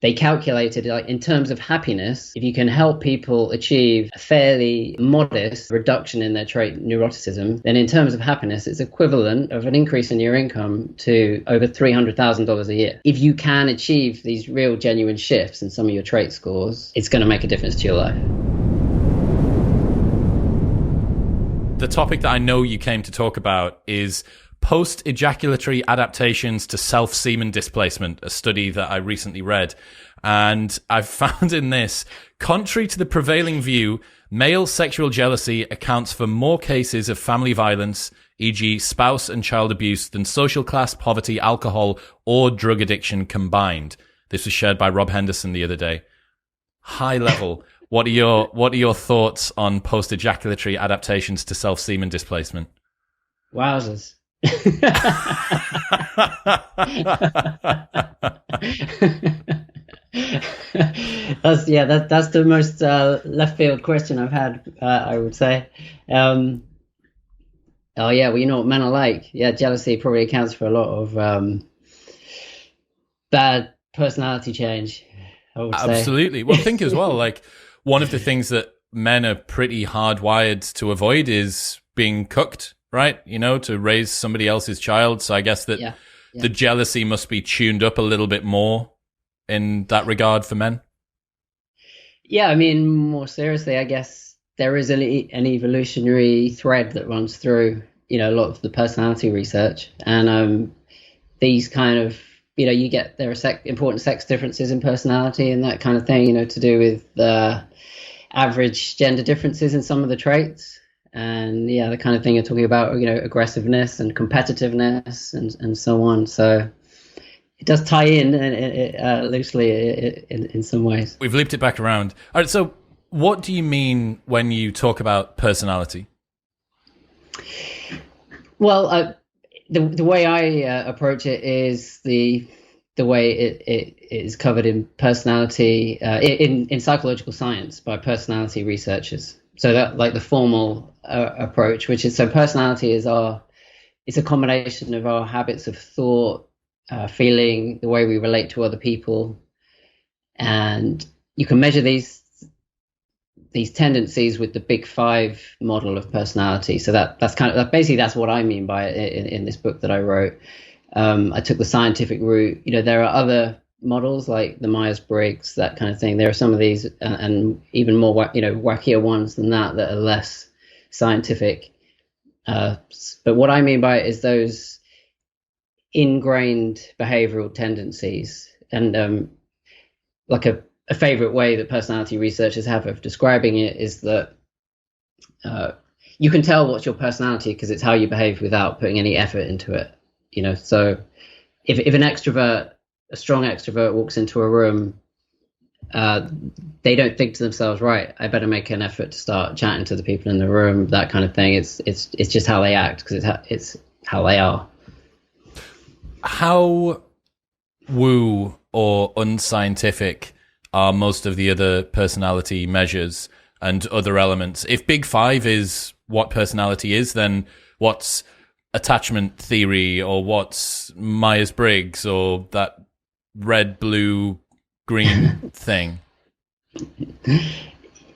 they calculated, like, in terms of happiness, if you can help people achieve a fairly modest reduction in their trait neuroticism, then in terms of happiness, it's equivalent of an increase in your income to over $300,000 a year. If you can achieve these real genuine shifts in some of your trait scores, it's going to make a difference to your life. The topic that I know you came to talk about is post-ejaculatory adaptations to self-semen displacement, a study that I recently read. And I've found in this, contrary to the prevailing view, male sexual jealousy accounts for more cases of family violence, e.g. spouse and child abuse, than social class, poverty, alcohol, or drug addiction combined. This was shared by Rob Henderson the other day. High level. What are your thoughts on post-ejaculatory adaptations to self-semen displacement? Wowzers. That's the most left field question I've had, I would say. Oh yeah, well, you know what men are like. Yeah, jealousy probably accounts for a lot of bad personality change, I would say. Absolutely. Well, I think as well, like, one of the things that men are pretty hardwired to avoid is being cooked, right? You know, to raise somebody else's child. So I guess that the jealousy must be tuned up a little bit more in that regard for men. Yeah, I mean, more seriously, I guess there is an evolutionary thread that runs through, you know, a lot of the personality research. And these kind of, you know, there are important sex differences in personality and that kind of thing, you know, to do with average gender differences in some of the traits. And yeah, the kind of thing you're talking about, you know, aggressiveness and competitiveness and so on. So it does tie in loosely in some ways. We've looped it back around. All right, so what do you mean when you talk about personality? Well, the way I approach it is the way it is covered in personality in psychological science by personality researchers. So that, like, the formal approach, which is, so personality is it's a combination of our habits of thought, feeling, the way we relate to other people, and you can measure these tendencies with the Big Five model of personality. So that's what I mean by it in this book that I wrote. I took the scientific route. You know, there are other models like the Myers-Briggs, that kind of thing. There are some of these and even more, you know, wackier ones than that are less scientific. But what I mean by it is those ingrained behavioral tendencies. And like a favorite way that personality researchers have of describing it is that you can tell what's your personality because it's how you behave without putting any effort into it. You know, so if a strong extrovert walks into a room, they don't think to themselves, right, I better make an effort to start chatting to the people in the room, that kind of thing. It's just how they act because it's how they are. How woo or unscientific are most of the other personality measures and other elements? If Big Five is what personality is, then what's attachment theory, or what's Myers-Briggs, or that red, blue, green thing?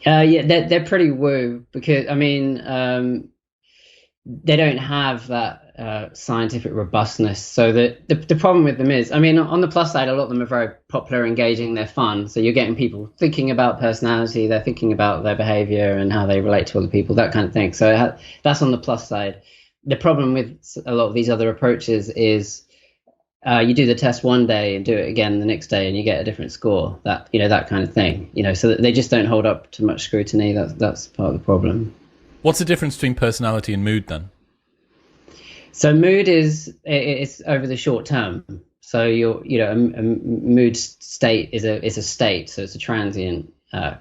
Yeah, they're pretty woo because, I mean, they don't have that scientific robustness. So the problem with them is, I mean, on the plus side, a lot of them are very popular, engaging, they're fun. So you're getting people thinking about personality, they're thinking about their behavior and how they relate to other people, that kind of thing. So that's on the plus side. The problem with a lot of these other approaches is you do the test one day and do it again the next day and you get a different score, that, you know, that kind of thing, you know, so that they just don't hold up to much scrutiny. That's part of the problem. What's the difference between personality and mood then? So mood it's over the short term. So a mood state is a state, so it's a transient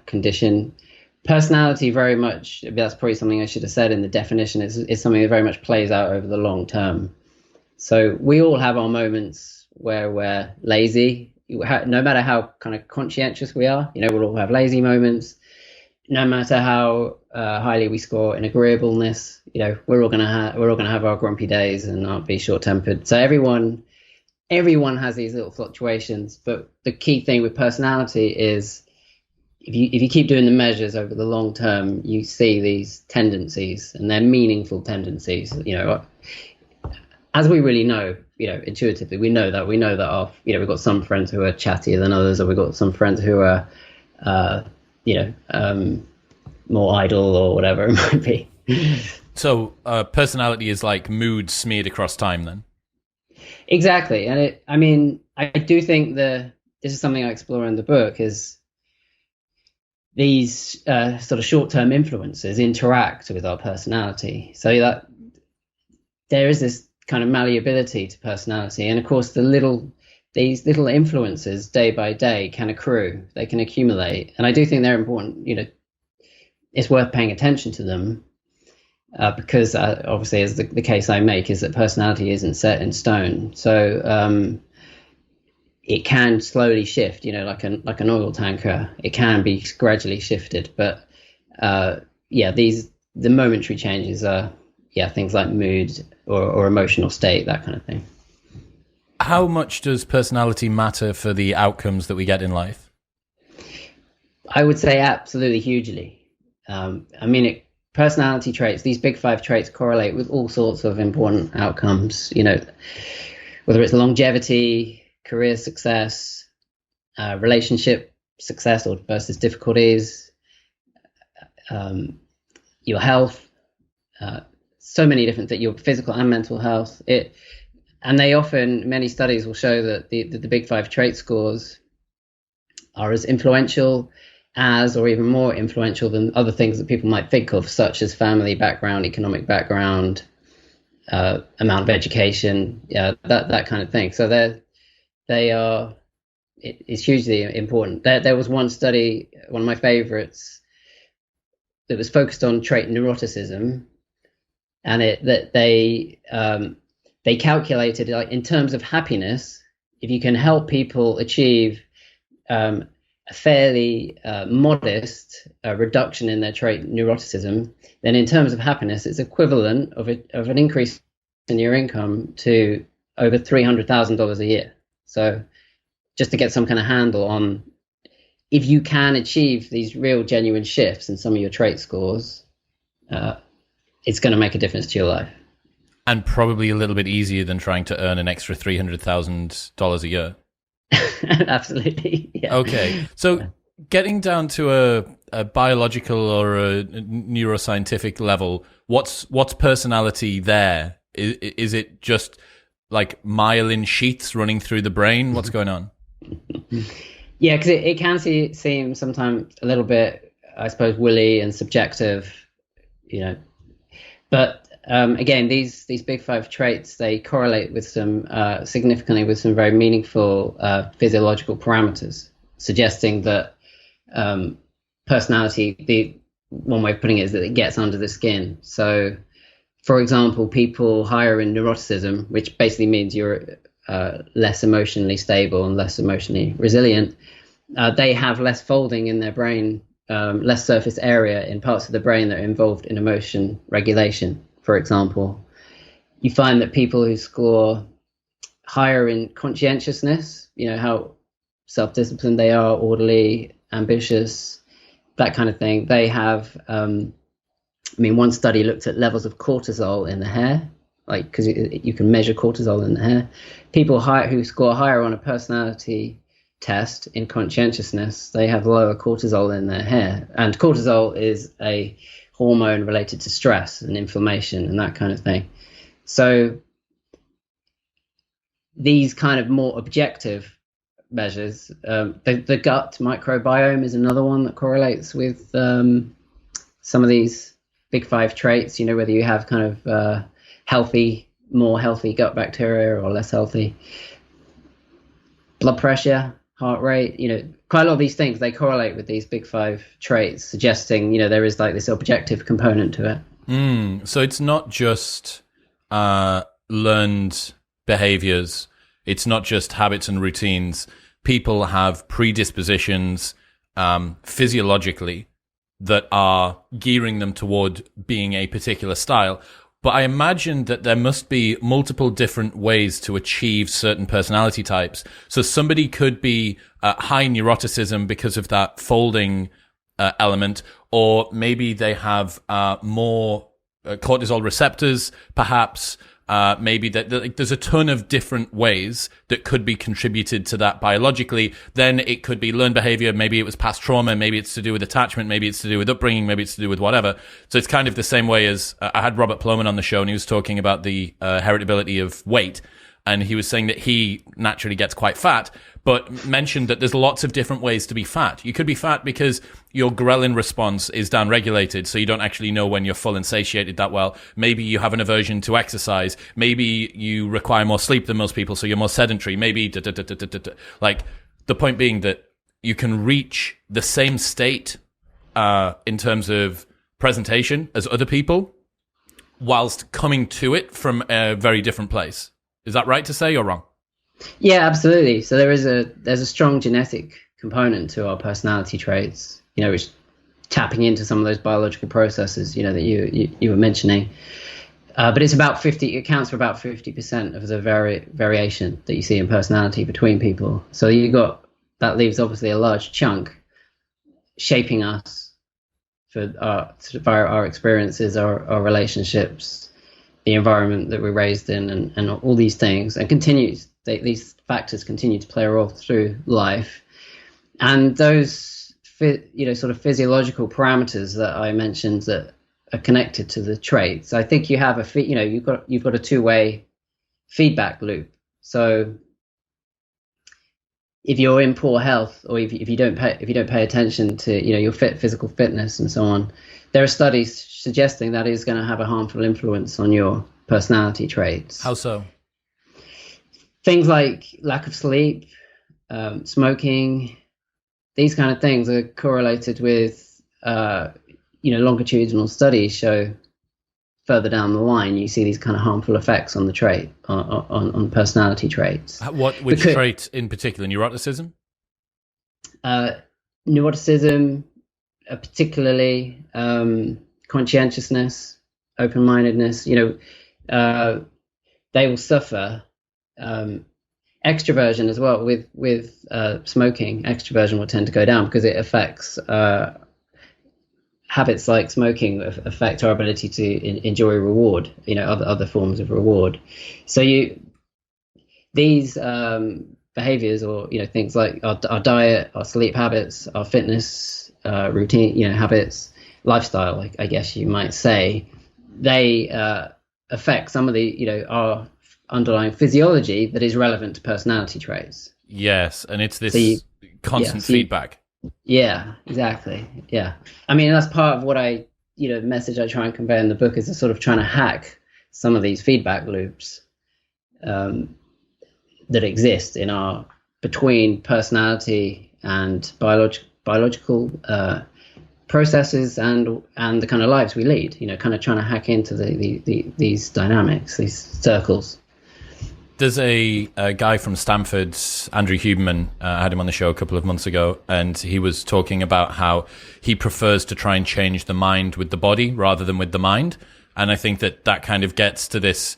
condition. Personality very much, that's probably something I should have said in the definition, is something that very much plays out over the long term. So we all have our moments where we're lazy, no matter how kind of conscientious we are. You know, we'll all have lazy moments. No matter how highly we score in agreeableness, you know, we're all gonna have our grumpy days and not be short-tempered. So everyone everyone has these little fluctuations, but the key thing with personality is if you keep doing the measures over the long term, you see these tendencies, and they're meaningful tendencies. As we really know, intuitively, we know that our, we've got some friends who are chattier than others, or we've got some friends who are, more idle or whatever it might be. So personality is like mood smeared across time, then. Exactly, and I do think this is something I explore in the book, is these sort of short-term influences interact with our personality, so that there is this kind of malleability to personality. And of course, these little influences day by day can accrue, they can accumulate, and I do think they're important. It's worth paying attention to them, because obviously, as the case I make is that personality isn't set in stone, so it can slowly shift, like an oil tanker. It can be gradually shifted, but the momentary changes are things like mood or emotional state, that kind of thing. How much does personality matter for the outcomes that we get in life? I would say absolutely hugely. Personality traits, these big five traits, correlate with all sorts of important outcomes, whether it's longevity, career success, relationship success or versus difficulties, your health, so many different things, your physical and mental health. Many studies will show that the big five trait scores are as influential as, or even more influential than, other things that people might think of, such as family background, economic background, amount of education, that kind of thing. So it's hugely important. There was one study, one of my favorites, that was focused on trait neuroticism, and they calculated, like, in terms of happiness, if you can help people achieve a fairly modest reduction in their trait neuroticism, then in terms of happiness, it's equivalent of an increase in your income to over $300,000 a year. So just to get some kind of handle on, if you can achieve these real genuine shifts in some of your trait scores, it's going to make a difference to your life. And probably a little bit easier than trying to earn an extra $300,000 a year. Absolutely. Yeah. Okay. So getting down to a biological or a neuroscientific level, what's personality there? Is it just like myelin sheaths running through the brain? What's going on? Yeah, because it can seem sometimes a little bit, I suppose, woolly and subjective, But again, these big five traits, they correlate with significantly with some very meaningful physiological parameters, suggesting that personality, one way of putting it is that it gets under the skin. So, for example, people higher in neuroticism, which basically means you're less emotionally stable and less emotionally resilient, they have less folding in their brain, less surface area in parts of the brain that are involved in emotion regulation. For example, you find that people who score higher in conscientiousness, how self-disciplined they are, orderly, ambitious, that kind of thing, they have, one study looked at levels of cortisol in the hair, because you can measure cortisol in the hair. People who score higher on a personality test in conscientiousness, they have lower cortisol in their hair. And cortisol is a hormone related to stress and inflammation and that kind of thing. So these kind of more objective measures, the gut microbiome is another one that correlates with some of these big five traits, whether you have kind of more healthy gut bacteria or less healthy. Blood pressure, heart rate, quite a lot of these things, they correlate with these big five traits, suggesting, there is like this objective component to it. So it's not just learned behaviors. It's not just habits and routines. People have predispositions physiologically that are gearing them toward being a particular style. But I imagine that there must be multiple different ways to achieve certain personality types. So somebody could be high neuroticism because of that folding element, or maybe they have more cortisol receptors, perhaps. Maybe that there's a ton of different ways that could be contributed to that biologically. Then it could be learned behavior. Maybe it was past trauma. Maybe it's to do with attachment. Maybe it's to do with upbringing. Maybe it's to do with whatever. So it's kind of the same way as I had Robert Plomin on the show, and he was talking about the heritability of weight. And he was saying that he naturally gets quite fat, but mentioned that there's lots of different ways to be fat. You could be fat because your ghrelin response is downregulated, so you don't actually know when you're full and satiated that well. Maybe you have an aversion to exercise. Maybe you require more sleep than most people, so you're more sedentary. Maybe, like, the point being that you can reach the same state in terms of presentation as other people, whilst coming to it from a very different place. Is that right to say, or wrong? Yeah, absolutely. So there's a strong genetic component to our personality traits, which tapping into some of those biological processes, that you were mentioning. But it's about 50. It counts for about 50% of the variation that you see in personality between people. So that leaves obviously a large chunk shaping us for our experiences, our relationships, the environment that we're raised in, and all these things, and these factors continue to play a role through life. And those sort of physiological parameters that I mentioned that are connected to the traits, I think you have you've got a two-way feedback loop. So if you're in poor health, or if you don't pay attention to your physical fitness and so on, there are studies suggesting that is going to have a harmful influence on your personality traits. How so? Things like lack of sleep, smoking, these kind of things are correlated with, longitudinal studies show further down the line, you see these kind of harmful effects on the trait, on personality traits. Which trait in particular? Neuroticism? Neuroticism, particularly conscientiousness, open-mindedness, they will suffer. Extraversion as well with smoking. Extraversion will tend to go down because it affects habits like smoking affect our ability to enjoy reward, other forms of reward. So these behaviors, or things like our diet, our sleep habits, our fitness routine, habits, lifestyle, I guess you might say, they affect some of the our underlying physiology that is relevant to personality traits. Yes, and it's this constant feedback. Yeah, exactly. Yeah, I mean, that's part of what the message I try and convey in the book is sort of trying to hack some of these feedback loops that exist between personality and biological processes and the kind of lives we lead. Kind of trying to hack into these dynamics, these circles. There's a guy from Stanford, Andrew Huberman, I had him on the show a couple of months ago, and he was talking about how he prefers to try and change the mind with the body rather than with the mind. And I think that kind of gets to this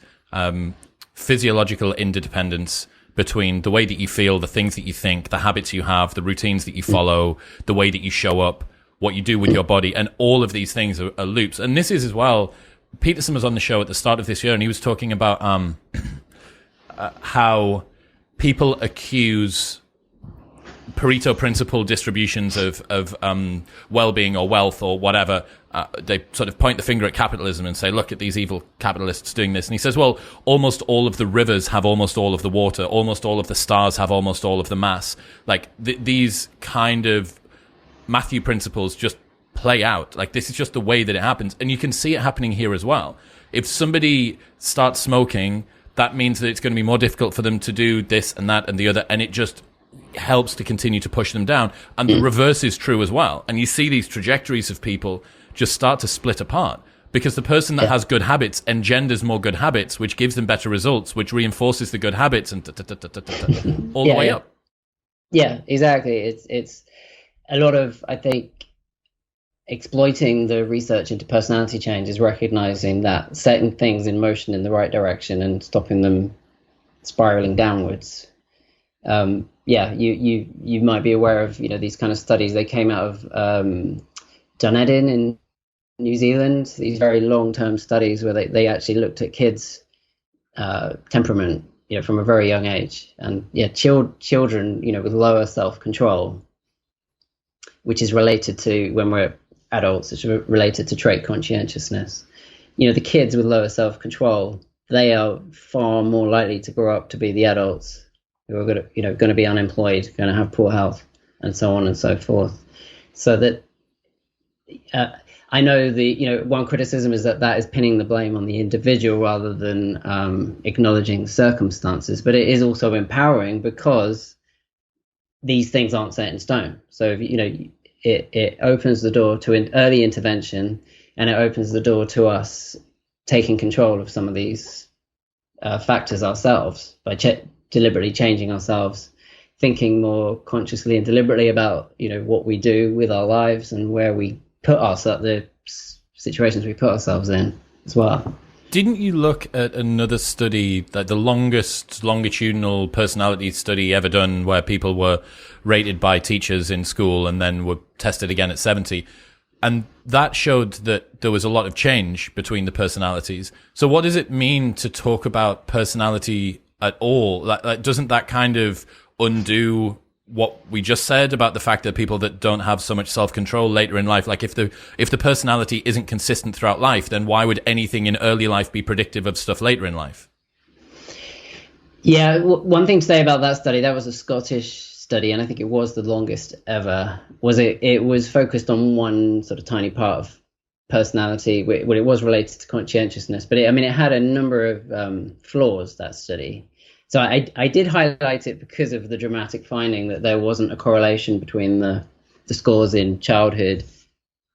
physiological interdependence between the way that you feel, the things that you think, the habits you have, the routines that you follow, the way that you show up, what you do with your body, and all of these things are loops. And this is as well, Peterson was on the show at the start of this year, and he was talking about how people accuse Pareto principle distributions of well-being or wealth or whatever. They sort of point the finger at capitalism and say, look at these evil capitalists doing this. And he says, well, almost all of the rivers have almost all of the water. Almost all of the stars have almost all of the mass. Like these kind of Matthew principles just play out. Like this is just the way that it happens. And you can see it happening here as well. If somebody starts smoking, that means that it's going to be more difficult for them to do this and that and the other. And it just helps to continue to push them down. And the reverse is true as well. And you see these trajectories of people just start to split apart because the person that has good habits engenders more good habits, which gives them better results, which reinforces the good habits and all the way up. Yeah, exactly. It's a lot of, I think, exploiting the research into personality change is recognizing that setting things in motion in the right direction and stopping them spiraling downwards. You might be aware of these kind of studies. They came out of Dunedin in New Zealand. These very long-term studies where they actually looked at kids' temperament, from a very young age, and children, with lower self-control, which is related to when we're adults, it's related to trait conscientiousness. The kids with lower self-control, they are far more likely to grow up to be the adults who are going to be unemployed, going to have poor health, and so on and so forth. So that I know one criticism is that is pinning the blame on the individual rather than acknowledging circumstances, but it is also empowering because these things aren't set in stone. So it opens the door to early intervention, and it opens the door to us taking control of some of these factors ourselves by deliberately changing ourselves, thinking more consciously and deliberately about what we do with our lives and where we put ourselves, the situations we put ourselves in as well. Didn't you look at another study, like the longest longitudinal personality study ever done, where people were rated by teachers in school and then were tested again at 70? And that showed that there was a lot of change between the personalities. So what does it mean to talk about personality at all? Like, doesn't that kind of undo what we just said about the fact that people that don't have so much self-control later in life, like if the personality isn't consistent throughout life, then why would anything in early life be predictive of stuff later in life? Yeah, one thing to say about that study, that was a Scottish study, and I think it was the longest ever, was it was focused on one sort of tiny part of personality. Well, it was related to conscientiousness, but it had a number of flaws, that study. So I did highlight it because of the dramatic finding that there wasn't a correlation between the scores in childhood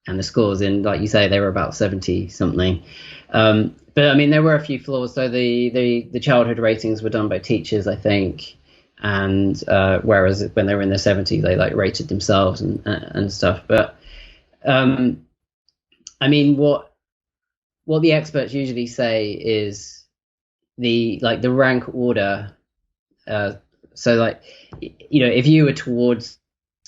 and the scores in, like you say, they were about 70 something. But there were a few flaws. So the childhood ratings were done by teachers, I think, and whereas when they were in their 70s, they rated themselves and stuff. But what the experts usually say is the rank order. So if you were towards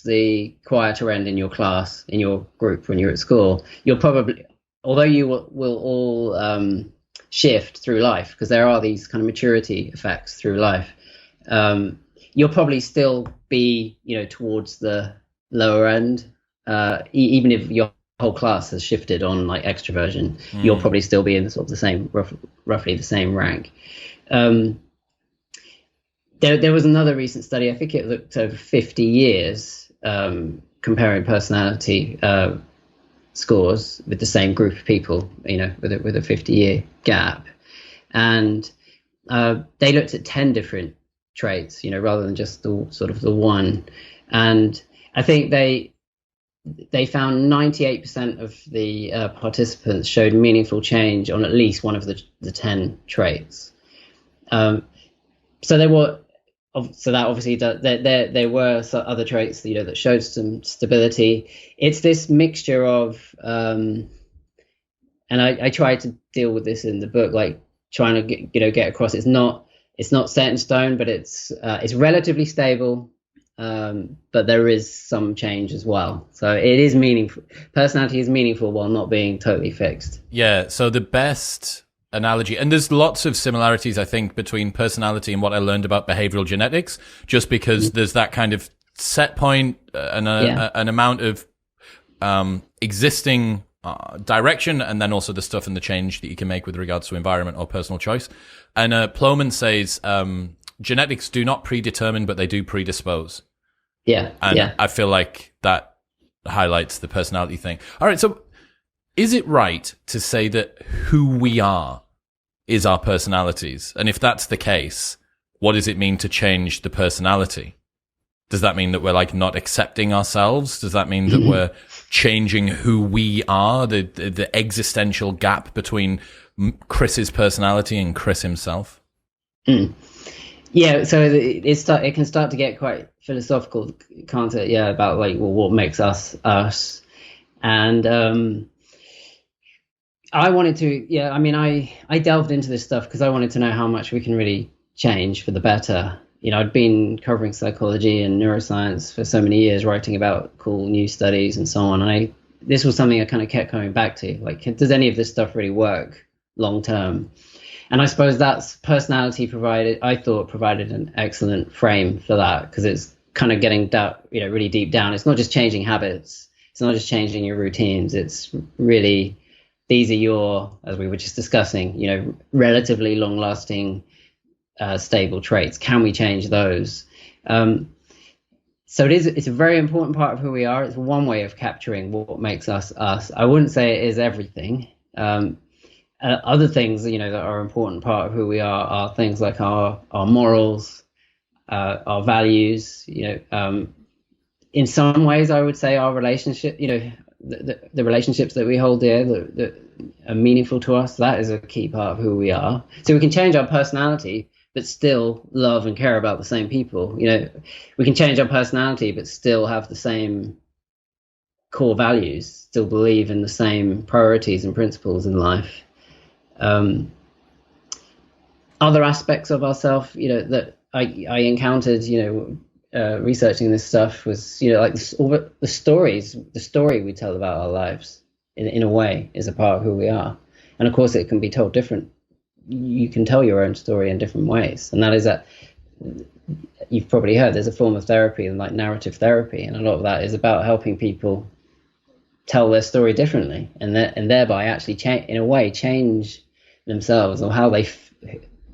the quieter end in your class, in your group when you're at school, you'll probably, although you will all shift through life, because there are these kind of maturity effects through life, you'll probably still be towards the lower end, even if your whole class has shifted on extroversion. You'll probably still be in sort of the same, roughly the same rank. There was another recent study, I think it looked over 50 years, comparing personality scores with the same group of people, with a 50-year gap. And they looked at 10 different traits, rather than just the one. And I think they found 98% of the participants showed meaningful change on at least one of the 10 traits. So that obviously there were some other traits that showed some stability. It's this mixture of and I tried to deal with this in the book, trying to get across it's not set in stone, but it's relatively stable, but there is some change as well. So it is meaningful. Personality is meaningful while not being totally fixed. Yeah. So the best analogy, and there's lots of similarities, I think, between personality and what I learned about behavioral genetics, just because there's that kind of set point and an amount of existing direction, and then also the stuff and the change that you can make with regards to environment or personal choice. And Plomin says genetics do not predetermine, but they do predispose. Yeah. And I feel like that highlights the personality thing. All right, so is it right to say that who we are is our personalities? And if that's the case, what does it mean to change the personality? Does that mean that we're not accepting ourselves? Does that mean that we're changing who we are, the existential gap between Chris's personality and Chris himself? Yeah, so it can start to get quite philosophical, can't it? Yeah, about what makes us us. And I wanted to, yeah, I mean, I delved into this stuff because I wanted to know how much we can really change for the better. I'd been covering psychology and neuroscience for so many years, writing about cool new studies and so on. This was something I kind of kept coming back to. Like, does any of this stuff really work long term? And I suppose that's personality I thought provided an excellent frame for that, because it's kind of getting down, really deep down. It's not just changing habits. It's not just changing your routines. It's really, these are your, as we were just discussing, relatively long lasting, stable traits. Can we change those? So it's a very important part of who we are. It's one way of capturing what makes us us. I wouldn't say it is everything. Other things, that are an important part of who we are things like our morals, our values. In some ways, I would say our relationship, the relationships that we hold dear, that are meaningful to us, that is a key part of who we are. So we can change our personality, but still love and care about the same people. We can change our personality, but still have the same core values, still believe in the same priorities and principles in life. Other aspects of ourselves, that I encountered, researching this stuff was, like the story we tell about our lives in a way is a part of who we are. And of course it can be told different. You can tell your own story in different ways. And that is that you've probably heard there's a form of therapy like narrative therapy. And a lot of that is about helping people tell their story differently and thereby actually in a way change themselves or how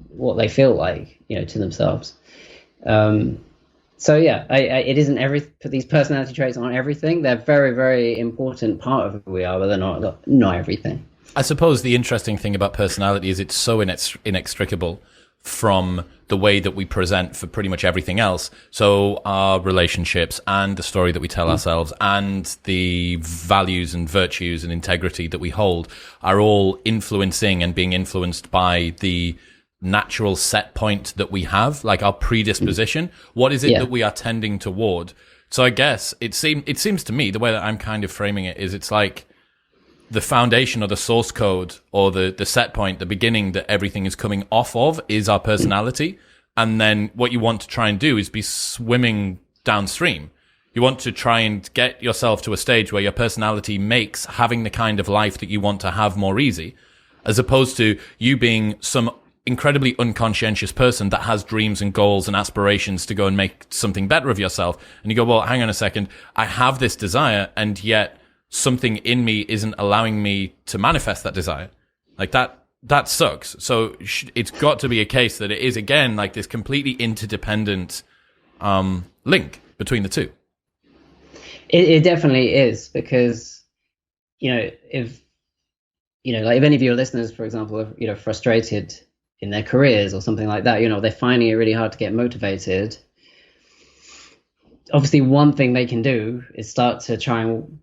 what they feel like, to themselves. So yeah, it isn't these personality traits aren't everything. They're very, very important part of who we are, but they're not everything. I suppose the interesting thing about personality is it's so inextricable from the way that we present for pretty much everything else. So our relationships and the story that we tell ourselves and the values and virtues and integrity that we hold are all influencing and being influenced by the natural set point that we have, like our predisposition. What is it that we are tending toward? So I guess it seems to me, the way that I'm kind of framing it is it's like the foundation or the source code or the set point, the beginning that everything is coming off of is our personality. And then what you want to try and do is be swimming downstream. You want to try and get yourself to a stage where your personality makes having the kind of life that you want to have more easy, as opposed to you being some incredibly unconscientious person that has dreams and goals and aspirations to go and make something better of yourself. And you go, well, hang on a second. I have this desire, and yet something in me isn't allowing me to manifest that desire. Like that sucks. So it's got to be a case that it is, again, like this completely interdependent link between the two. It definitely is, because, if any of your listeners, for example, are, frustrated in their careers or something like that, they're finding it really hard to get motivated. Obviously, one thing they can do is start to try and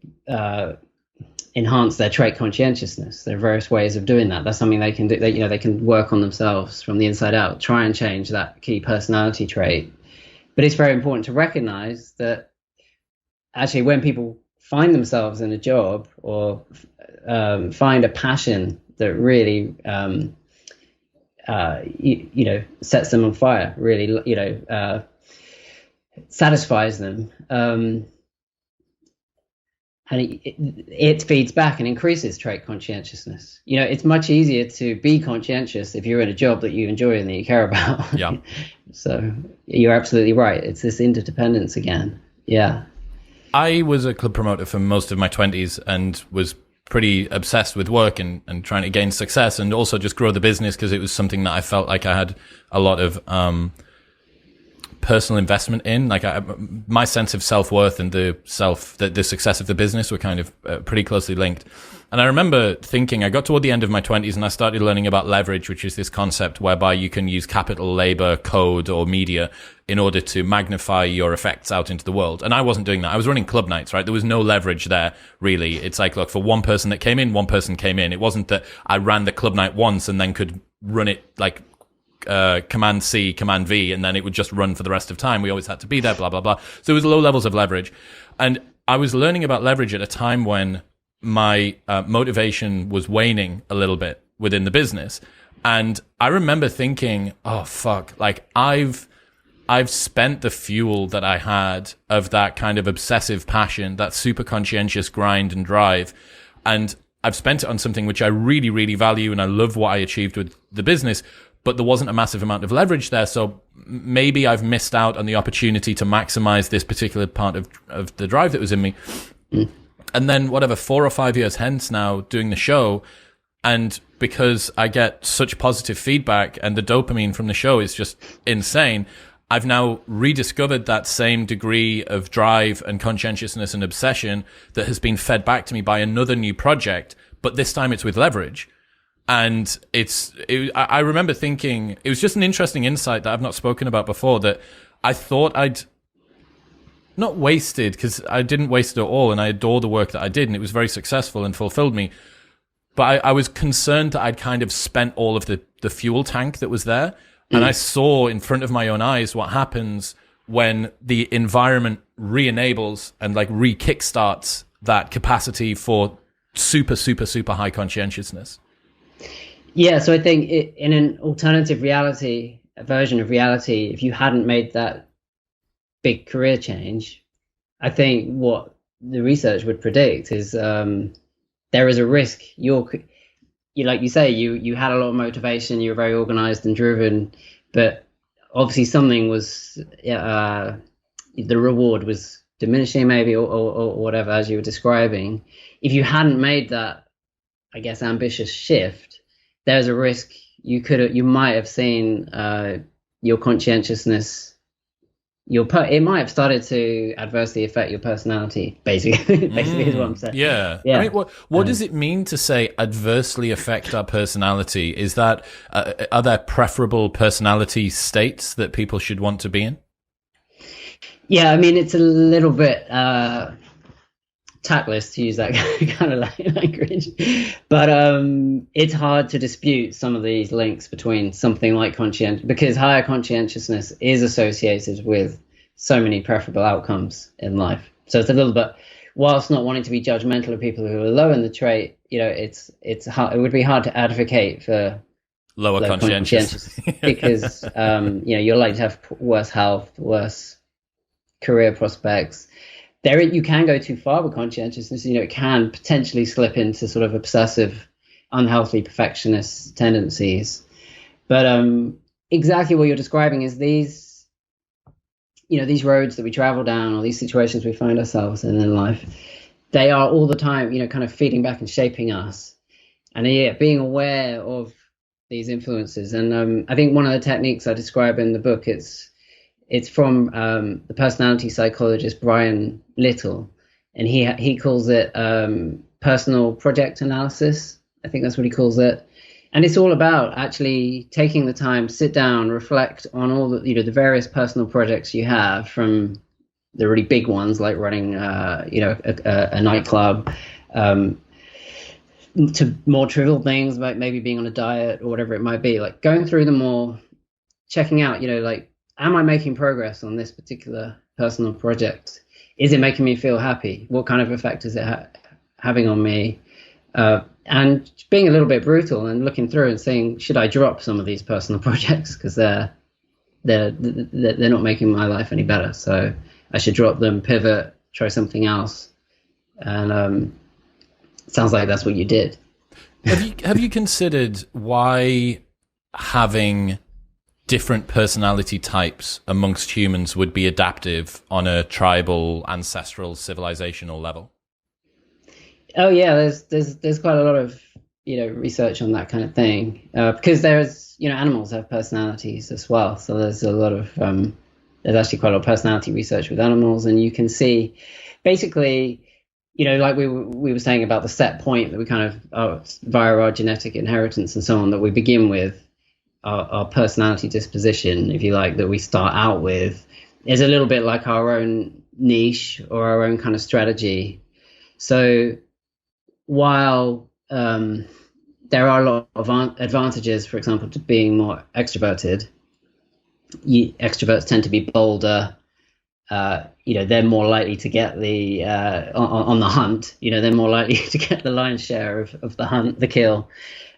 enhance their trait conscientiousness. There are various ways of doing that. That's something they can do. They can work on themselves from the inside out, try and change that key personality trait. But it's very important to recognize that actually when people find themselves in a job or find a passion that really sets them on fire, really satisfies them, and it feeds back and increases trait conscientiousness. It's much easier to be conscientious if you're in a job that you enjoy and that you care about. Yeah. So you're absolutely right. It's this interdependence again. Yeah. I was a club promoter for most of my 20s and was pretty obsessed with work and trying to gain success and also just grow the business, because it was something that I felt like I had a lot of personal investment in. Like my sense of self-worth and the success of the business were kind of pretty closely linked. And I remember thinking, I got toward the end of my 20s and I started learning about leverage, which is this concept whereby you can use capital, labor, code, or media in order to magnify your effects out into the world. And I wasn't doing that. I was running club nights, right? There was no leverage there, really. It's like, look, for one person that came in, one person came in. It wasn't that I ran the club night once and then could run it like Command C, Command V, and then it would just run for the rest of time. We always had to be there, blah, blah, blah. So it was low levels of leverage. And I was learning about leverage at a time when my motivation was waning a little bit within the business. And I remember thinking, oh, fuck, like I've spent the fuel that I had of that kind of obsessive passion, that super conscientious grind and drive. And I've spent it on something which I really, really value. And I love what I achieved with the business, but there wasn't a massive amount of leverage there. So maybe I've missed out on the opportunity to maximize this particular part of the drive that was in me. And then 4 or 5 years hence now doing the show, and because I get such positive feedback and the dopamine from the show is just insane, I've now rediscovered that same degree of drive and conscientiousness and obsession that has been fed back to me by another new project, but this time it's with leverage. And I remember thinking, it was just an interesting insight that I've not spoken about before, that I thought I'd not wasted, because I didn't waste it at all, and I adore the work that I did, and it was very successful and fulfilled me. But I was concerned that I'd kind of spent all of the fuel tank that was there. And I saw in front of my own eyes what happens when the environment re-enables and like re-kickstarts that capacity for super, super, super high conscientiousness. Yeah, so I think in an alternative reality, a version of reality, if you hadn't made that big career change, I think what the research would predict is there is a risk you like you say, you had a lot of motivation, you were very organized and driven, but obviously something was the reward was diminishing maybe or whatever, as you were describing. If you hadn't made that, I guess, ambitious shift, there's a risk you might have seen your conscientiousness, it might have started to adversely affect your personality, basically. Basically is what I'm saying. Yeah. I mean, what does it mean to say adversely affect our personality? Is that, are there preferable personality states that people should want to be in? Yeah, I mean, it's a little bit tactless to use that kind of language, but it's hard to dispute some of these links between something like conscientious, because higher conscientiousness is associated with so many preferable outcomes in life. So it's a little bit, whilst not wanting to be judgmental of people who are low in the trait, it's hard, it would be hard to advocate for lower conscientious because you're likely to have worse health, worse career prospects. You can go too far with conscientiousness. It can potentially slip into sort of obsessive, unhealthy perfectionist tendencies. But exactly what you're describing is these roads that we travel down, or these situations we find ourselves in life, they are all the time, kind of feeding back and shaping us. And being aware of these influences. And I think one of the techniques I describe in the book, it's from the personality psychologist Brian Little, and he calls it personal project analysis. I think that's what he calls it. And it's all about actually taking the time, sit down, reflect on all the various personal projects you have, from the really big ones like running a nightclub, to more trivial things like maybe being on a diet or whatever it might be. Like going through them all, checking out, am I making progress on this particular personal project? Is it making me feel happy? What kind of effect is it having on me? And being a little bit brutal and looking through and saying, should I drop some of these personal projects because they're not making my life any better? So I should drop them, pivot, try something else. And it sounds like that's what you did. Have you considered why having different personality types amongst humans would be adaptive on a tribal, ancestral, civilizational level? Oh yeah, there's quite a lot of research on that kind of thing, because there's animals have personalities as well. So there's a lot of there's actually quite a lot of personality research with animals, and you can see basically like we were saying about the set point that we kind of via our genetic inheritance and so on, that we begin with. Our personality disposition, if you like, that we start out with, is a little bit like our own niche or our own kind of strategy. So while there are a lot of advantages, for example, to being more extroverted, extroverts tend to be bolder, they're more likely to get the on the hunt. They're more likely to get the lion's share of the hunt, the kill.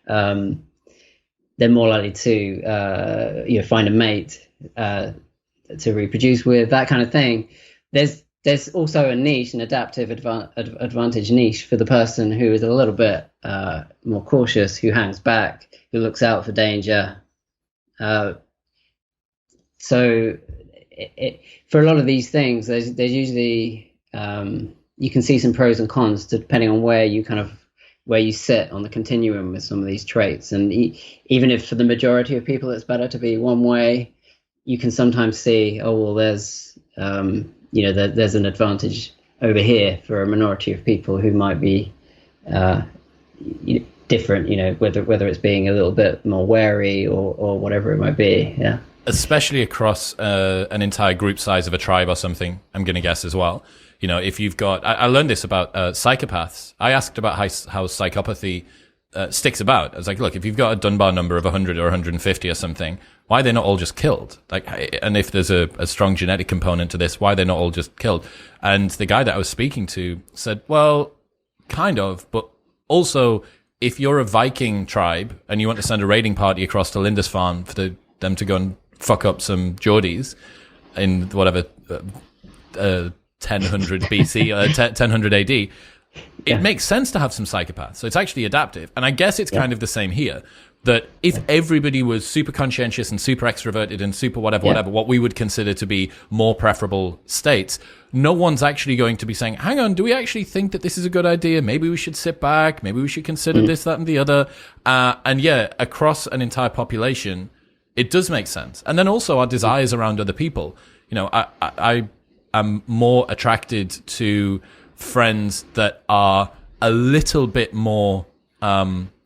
They're more likely to find a mate to reproduce with, that kind of thing. There's also a niche, an adaptive advantage niche for the person who is a little bit more cautious, who hangs back, who looks out for danger. So for a lot of these things, there's usually you can see some pros and cons depending on where you sit on the continuum with some of these traits. And even if for the majority of people it's better to be one way, you can sometimes see, oh well, there's there's an advantage over here for a minority of people who might be different. Whether it's being a little bit more wary or whatever it might be. Yeah. Especially across an entire group size of a tribe or something, I'm going to guess as well. If you've got, I learned this about psychopaths. I asked about how psychopathy sticks about. I was like, look, if you've got a Dunbar number of 100 or 150 or something, why are they not all just killed? And if there's a strong genetic component to this, why are they not all just killed? And the guy that I was speaking to said, well, kind of, but also if you're a Viking tribe and you want to send a raiding party across to Lindisfarne for them to go and fuck up some Geordies in whatever 1000 BC, 1000 AD, it makes sense to have some psychopaths. So it's actually adaptive. And I guess it's kind of the same here, that if everybody was super conscientious and super extroverted and super whatever, what we would consider to be more preferable states, no one's actually going to be saying, hang on, do we actually think that this is a good idea? Maybe we should sit back. Maybe we should consider this, that, and the other. And across an entire population, it does make sense. And then also our desires around other people. I am more attracted to friends that are a little bit more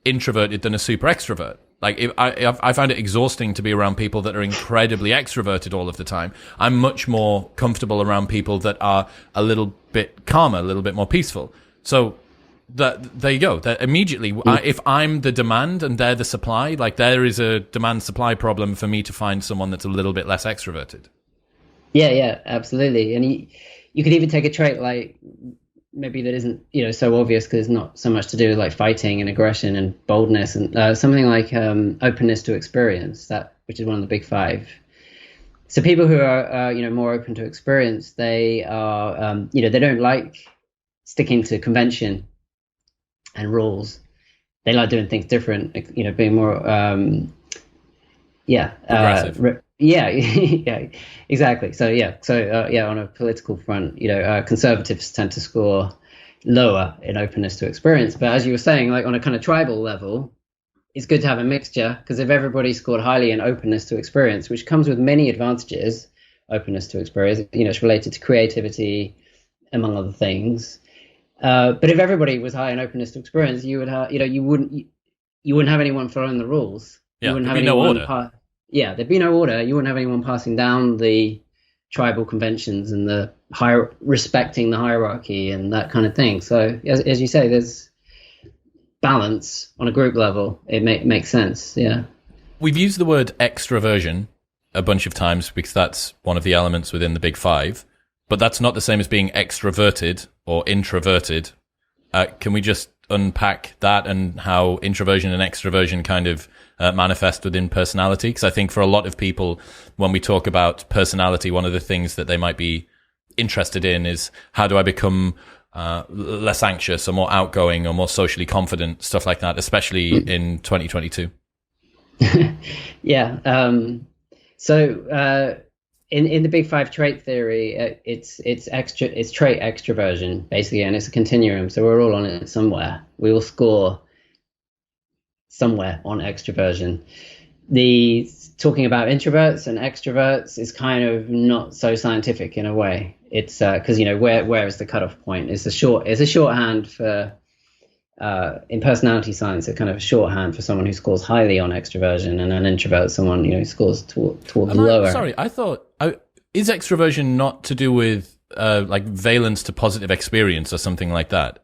introverted than a super extrovert. Like I find it exhausting to be around people that are incredibly extroverted all of the time. I'm much more comfortable around people that are a little bit calmer, a little bit more peaceful. So there you go. That immediately, if I'm the demand and they're the supply, like there is a demand-supply problem for me to find someone that's a little bit less extroverted. Yeah, absolutely. And you could even take a trait like maybe that isn't so obvious because it's not so much to do with like fighting and aggression and boldness, and something like openness to experience, which is one of the big five. So people who are more open to experience, they are they don't like sticking to convention and rules. They like doing things different, being more aggressive. Yeah, exactly. So on a political front, conservatives tend to score lower in openness to experience. But as you were saying, like on a kind of tribal level, it's good to have a mixture, because if everybody scored highly in openness to experience, which comes with many advantages, openness to experience, it's related to creativity, among other things. But if everybody was high in openness to experience, you would have, you wouldn't have anyone following the rules. Yeah, you wouldn't there'd have be anyone no order. There'd be no order. You wouldn't have anyone passing down the tribal conventions and the respecting the hierarchy and that kind of thing. So as you say, there's balance on a group level. It makes sense. Yeah. We've used the word extraversion a bunch of times because that's one of the elements within the big five, but that's not the same as being extroverted or introverted. Can we just unpack that and how introversion and extroversion kind of manifest within personality? Because I think for a lot of people, when we talk about personality, one of the things that they might be interested in is how do I become less anxious or more outgoing or more socially confident, stuff like that, especially in 2022. Yeah. So in the big five trait theory, it's trait extraversion basically, and it's a continuum. So we're all on it somewhere. We all score somewhere on extraversion. The talking about introverts and extroverts is kind of not so scientific in a way. It's because where is the cutoff point? It's a shorthand for in personality science. It's kind of a shorthand for someone who scores highly on extraversion, and an introvert, someone who scores towards lower. Sorry, I thought is extraversion not to do with like valence to positive experience or something like that?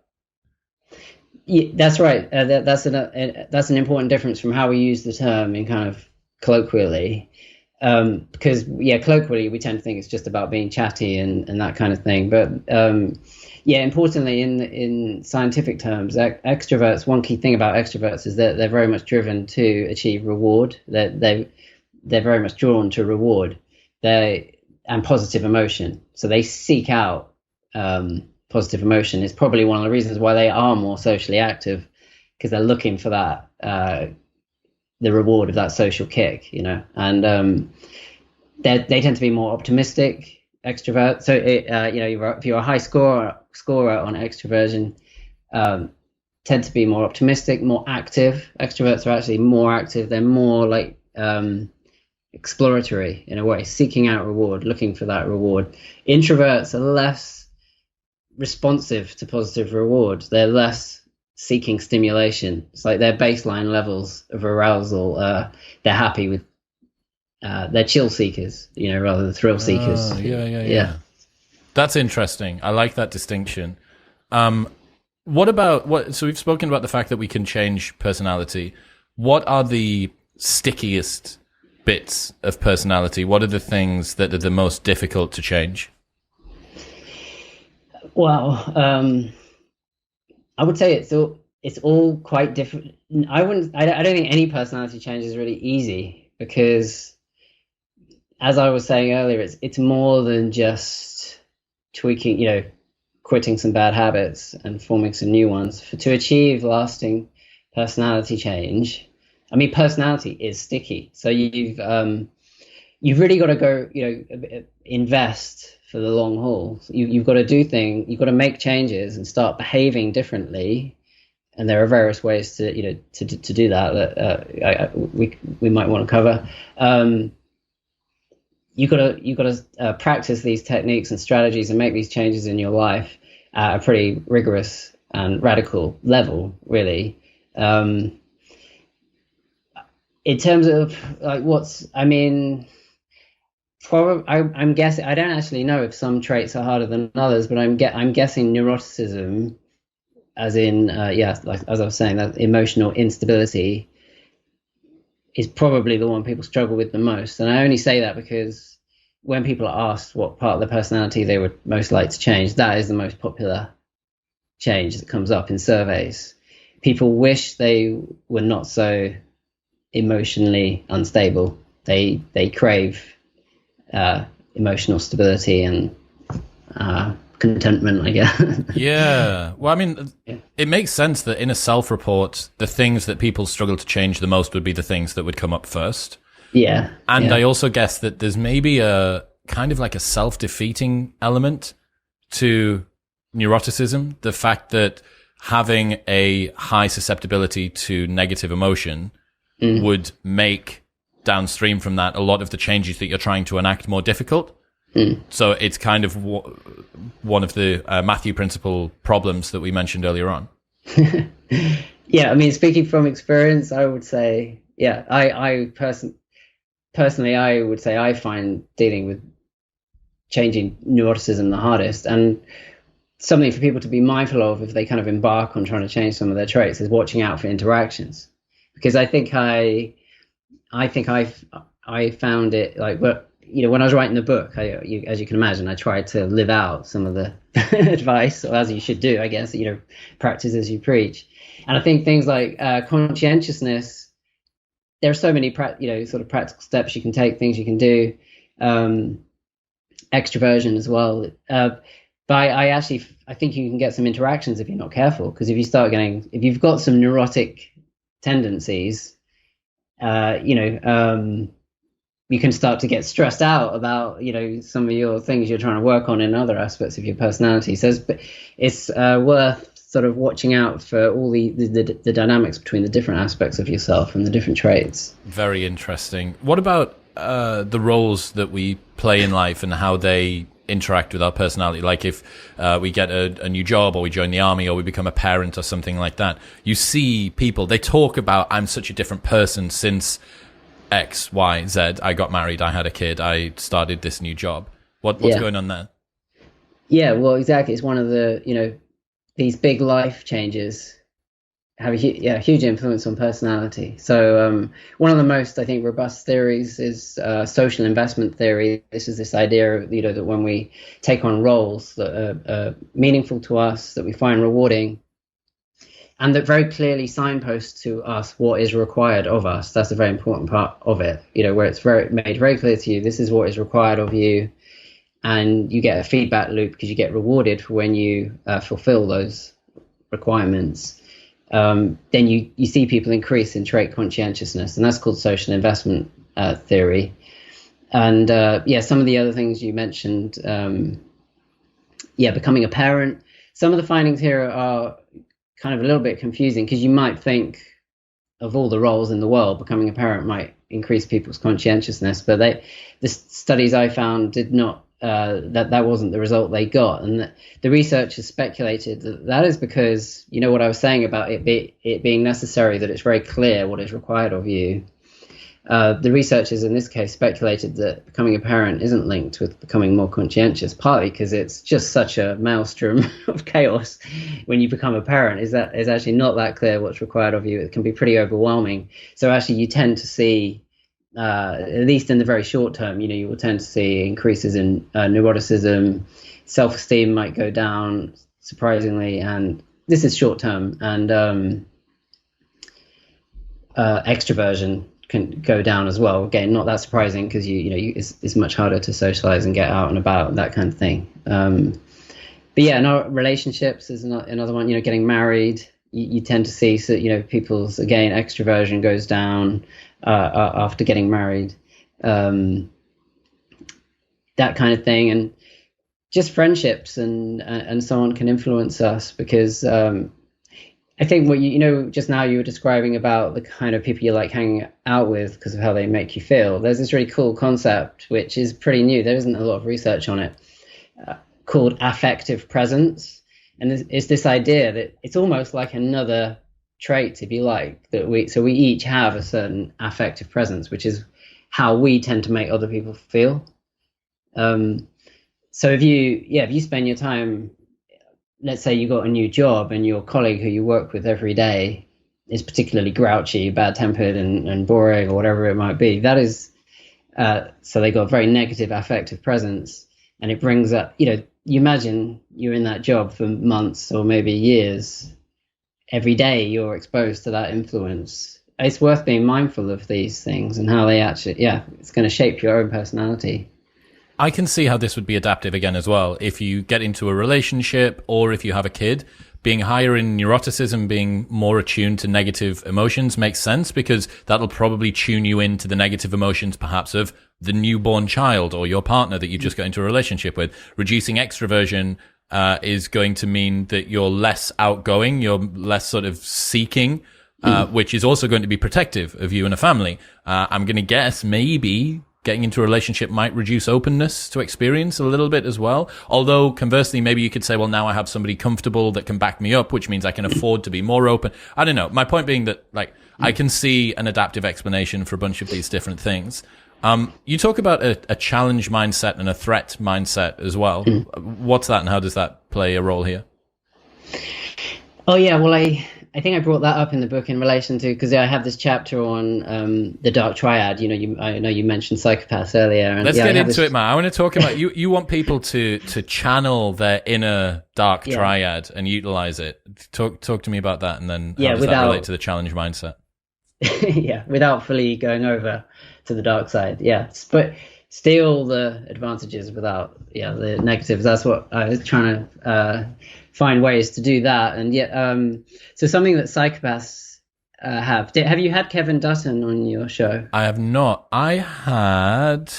Yeah, that's right. That's an important difference from how we use the term in kind of colloquially. Because colloquially we tend to think it's just about being chatty and that kind of thing. But importantly, in scientific terms, extroverts. One key thing about extroverts is that they're very much driven to achieve reward. They're very much drawn to reward. And positive emotion. So they seek out positive emotion. It's probably one of the reasons why they are more socially active, because they're looking for that. The reward of that social kick, and they tend to be more optimistic extrovert. So if you're a high scorer on extroversion, tend to be more optimistic, more active. Extroverts are actually more active. They're more like exploratory in a way, seeking out reward, looking for that reward. Introverts are less responsive to positive rewards. They're less seeking stimulation. It's like their baseline levels of arousal, they're happy with, they're chill seakers, rather than thrill seekers. Yeah. That's interesting. I like that distinction. So we've spoken about the fact that we can change personality. What are the stickiest bits of personality? What are the things that are the most difficult to change? Well, I would say it's all quite different. I don't think any personality change is really easy, because, as I was saying earlier, it's more than just tweaking, quitting some bad habits and forming some new ones. To achieve lasting personality change, I mean, personality is sticky. So you've really got to go, invest for the long haul. You've got to you've got to make changes and start behaving differently. And there are various ways to do that we might want to cover. You've got to practice these techniques and strategies and make these changes in your life at a pretty rigorous and radical level, really. In terms of I'm guessing, I don't actually know if some traits are harder than others, but I'm guessing neuroticism, as in like as I was saying, that emotional instability is probably the one people struggle with the most. And I only say that because when people are asked what part of the personality they would most like to change, that is the most popular change that comes up in surveys. People wish they were not so emotionally unstable. They crave emotional stability and contentment, I guess. Yeah. Well, I mean, It makes sense that in a self-report, the things that people struggle to change the most would be the things that would come up first. Yeah. And I also guess that there's maybe a kind of like a self-defeating element to neuroticism. The fact that having a high susceptibility to negative emotion would make downstream from that a lot of the changes that you're trying to enact more difficult. So it's kind of one of the Matthew Principle problems that we mentioned earlier on. Yeah, I mean, speaking from experience, I would say, I personally, I would say I find dealing with changing neuroticism the hardest. And something for people to be mindful of if they kind of embark on trying to change some of their traits is watching out for interactions. Because I think I found it like, when I was writing the book, as you can imagine, I tried to live out some of the advice, or as you should do, I guess, practice as you preach. And I think things like conscientiousness, there are so many sort of practical steps you can take, things you can do, extraversion as well. But I think you can get some interactions if you're not careful, because if you've got some neurotic tendencies, you can start to get stressed out about, some of your things you're trying to work on in other aspects of your personality. So it's worth sort of watching out for all the dynamics between the different aspects of yourself and the different traits. Very interesting. What about the roles that we play in life and how they interact with our personality? Like if we get a new job, or we join the army, or we become a parent or something like that, you see people, they talk about, I'm such a different person since X, Y, Z. I got married, I had a kid, I started this new job. What's going on there? Yeah, well, exactly. It's one of the, these big life changes have a huge influence on personality. So one of the most, I think, robust theories is social investment theory. This is this idea, that when we take on roles that are meaningful to us, that we find rewarding, and that very clearly signposts to us what is required of us. That's a very important part of it, where it's made very clear to you, this is what is required of you, and you get a feedback loop because you get rewarded for when you fulfill those requirements. Then you see people increase in trait conscientiousness, and that's called social investment theory. And some of the other things you mentioned, becoming a parent. Some of the findings here are kind of a little bit confusing, because you might think of all the roles in the world, becoming a parent might increase people's conscientiousness, but the studies I found did not. That wasn't the result they got, and the researchers speculated that is because, what I was saying about it being necessary, that it's very clear what is required of you. The researchers in this case speculated that becoming a parent isn't linked with becoming more conscientious, partly because it's just such a maelstrom of chaos when you become a parent. Is actually not that clear what's required of you. It can be pretty overwhelming. So actually you tend to see, at least in the very short term, you will tend to see increases in neuroticism, self-esteem might go down surprisingly, and this is short term, and extraversion can go down as well. Again, not that surprising, because it's much harder to socialize and get out and about, that kind of thing. But yeah, and our relationships is another one. Getting married, you tend to see, so people's, again, extraversion goes down after getting married, that kind of thing. And just friendships and so on can influence us, because I think what just now you were describing about the kind of people you like hanging out with because of how they make you feel. There's this really cool concept, which is pretty new. There isn't a lot of research on it, called affective presence. And it's this idea that it's almost like another trait, if you like, that we each have a certain affective presence, which is how we tend to make other people feel. So if you spend your time, let's say you got a new job and your colleague who you work with every day is particularly grouchy, bad-tempered and boring, or whatever it might be, that is, so they got a very negative affective presence, and it brings up, you imagine you're in that job for months or maybe years. Every day you're exposed to that influence. It's worth being mindful of these things and how they actually, it's going to shape your own personality. I can see how this would be adaptive again as well. If you get into a relationship, or if you have a kid, being higher in neuroticism, being more attuned to negative emotions makes sense, because that'll probably tune you into the negative emotions perhaps of the newborn child or your partner that you just got into a relationship with. Reducing extraversion is going to mean that you're less outgoing, you're less sort of seeking, which is also going to be protective of you and a family. I'm going to guess maybe getting into a relationship might reduce openness to experience a little bit as well. Although conversely, maybe you could say, well, now I have somebody comfortable that can back me up, which means I can afford to be more open. I don't know. My point being that, I can see an adaptive explanation for a bunch of these different things. You talk about a challenge mindset and a threat mindset as well. What's that, and how does that play a role here? Oh, yeah. Well, I think I brought that up in the book in relation to, because I have this chapter on the dark triad. I know you mentioned psychopaths earlier. And let's get into it, Matt. I want to talk about you want people to channel their inner dark triad and utilize it. Talk to me about that, and then how does that relate to the challenge mindset? Without fully going over to the dark side. But still the advantages without the negatives. That's what I was trying to find ways to do that. And yet, so something that psychopaths have. Have you had Kevin Dutton on your show? I have not. I had,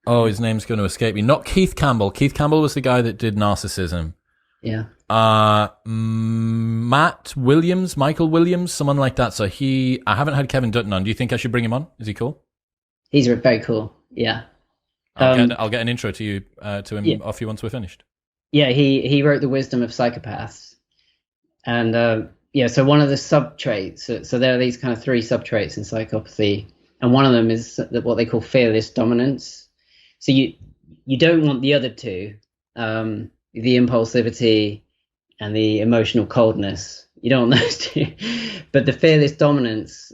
his name's going to escape me. Not Keith Campbell. Keith Campbell was the guy that did Narcissism. Yeah. Michael Williams, someone like that. So I haven't had Kevin Dutton on. Do you think I should bring him on? Is he cool? He's very cool. Yeah. I'll get an intro to him off you once we're finished. Yeah, he wrote The Wisdom of Psychopaths. And so one of the sub-traits, so there are these kind of three sub-traits in psychopathy, and one of them is what they call fearless dominance. So you don't want the other two, the impulsivity and the emotional coldness. You don't want those two. But the fearless dominance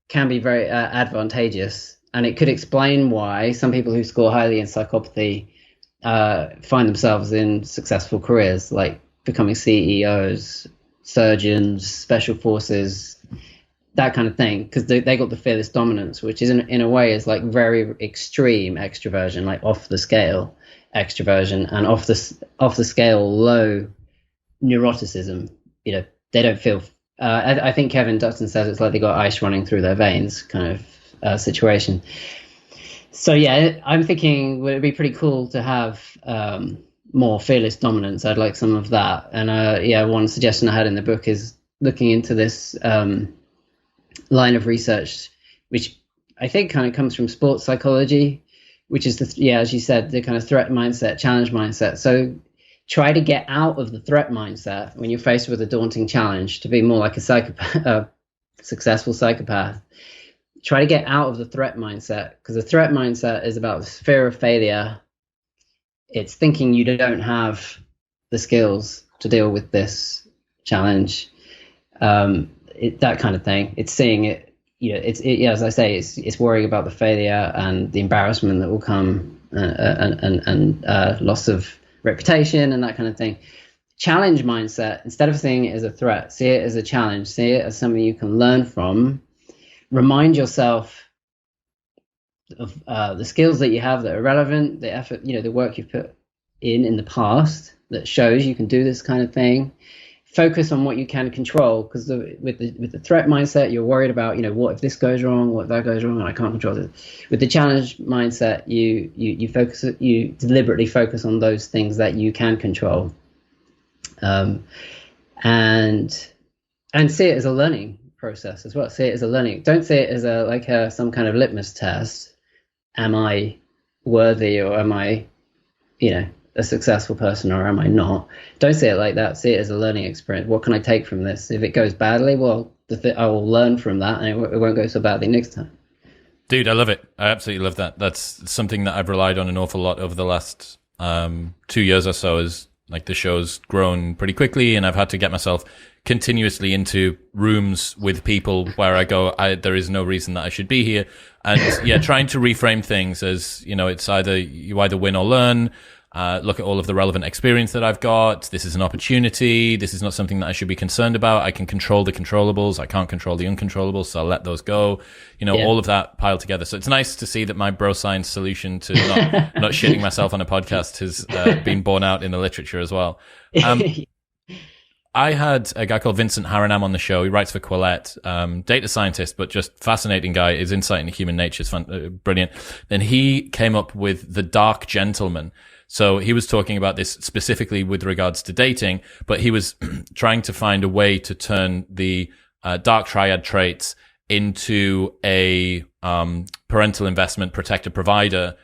can be very advantageous, and it could explain why some people who score highly in psychopathy find themselves in successful careers, like becoming CEOs, surgeons, special forces, that kind of thing, because they got the fearless dominance, which is in a way is like very extreme extroversion, like off the scale extroversion, and off the scale low neuroticism. They don't feel. I think Kevin Dutton says it's like they got ice running through their veins, kind of situation. So yeah, I'm thinking would it be pretty cool to have more fearless dominance? I'd like some of that. And one suggestion I had in the book is looking into this line of research, which I think kind of comes from sports psychology, which is as you said, the kind of threat mindset, challenge mindset. So try to get out of the threat mindset when you're faced with a daunting challenge to be more like a psychopath, a successful psychopath. Try to get out of the threat mindset, because the threat mindset is about fear of failure. It's thinking you don't have the skills to deal with this challenge, that kind of thing. It's seeing it, as I say, it's worrying about the failure and the embarrassment that will come, and loss of reputation and that kind of thing. Challenge mindset, instead of seeing it as a threat, see it as a challenge, see it as something you can learn from. Remind yourself of the skills that you have that are relevant, the effort, the work you've put in the past that shows you can do this kind of thing. Focus on what you can control, because with the threat mindset, you're worried about, what if this goes wrong, what if that goes wrong, and I can't control it. With the challenge mindset, you deliberately focus on those things that you can control, and see it as a learning process as well. See it as a learning. Don't see it as some kind of litmus test. Am I worthy, or am I, a successful person, or am I not? Don't see it like that. See it as a learning experience. What can I take from this? If it goes badly, well, I will learn from that, and it won't go so badly next time. Dude, I love it. I absolutely love that. That's something that I've relied on an awful lot over the last 2 years or so. Is like the show's grown pretty quickly, and I've had to get myself continuously into rooms with people where I go, there is no reason that I should be here. And trying to reframe things as, it's you either win or learn. Look at all of the relevant experience that I've got. This is an opportunity. This is not something that I should be concerned about. I can control the controllables. I can't control the uncontrollables, so I'll let those go. All of that piled together. So it's nice to see that my bro science solution to not shitting myself on a podcast has been borne out in the literature as well. I had a guy called Vincent Haranam on the show. He writes for Quillette, data scientist, but just fascinating guy. His insight into human nature is brilliant. And he came up with the dark gentleman. So he was talking about this specifically with regards to dating, but he was trying to find a way to turn the dark triad traits into a parental investment protector provider,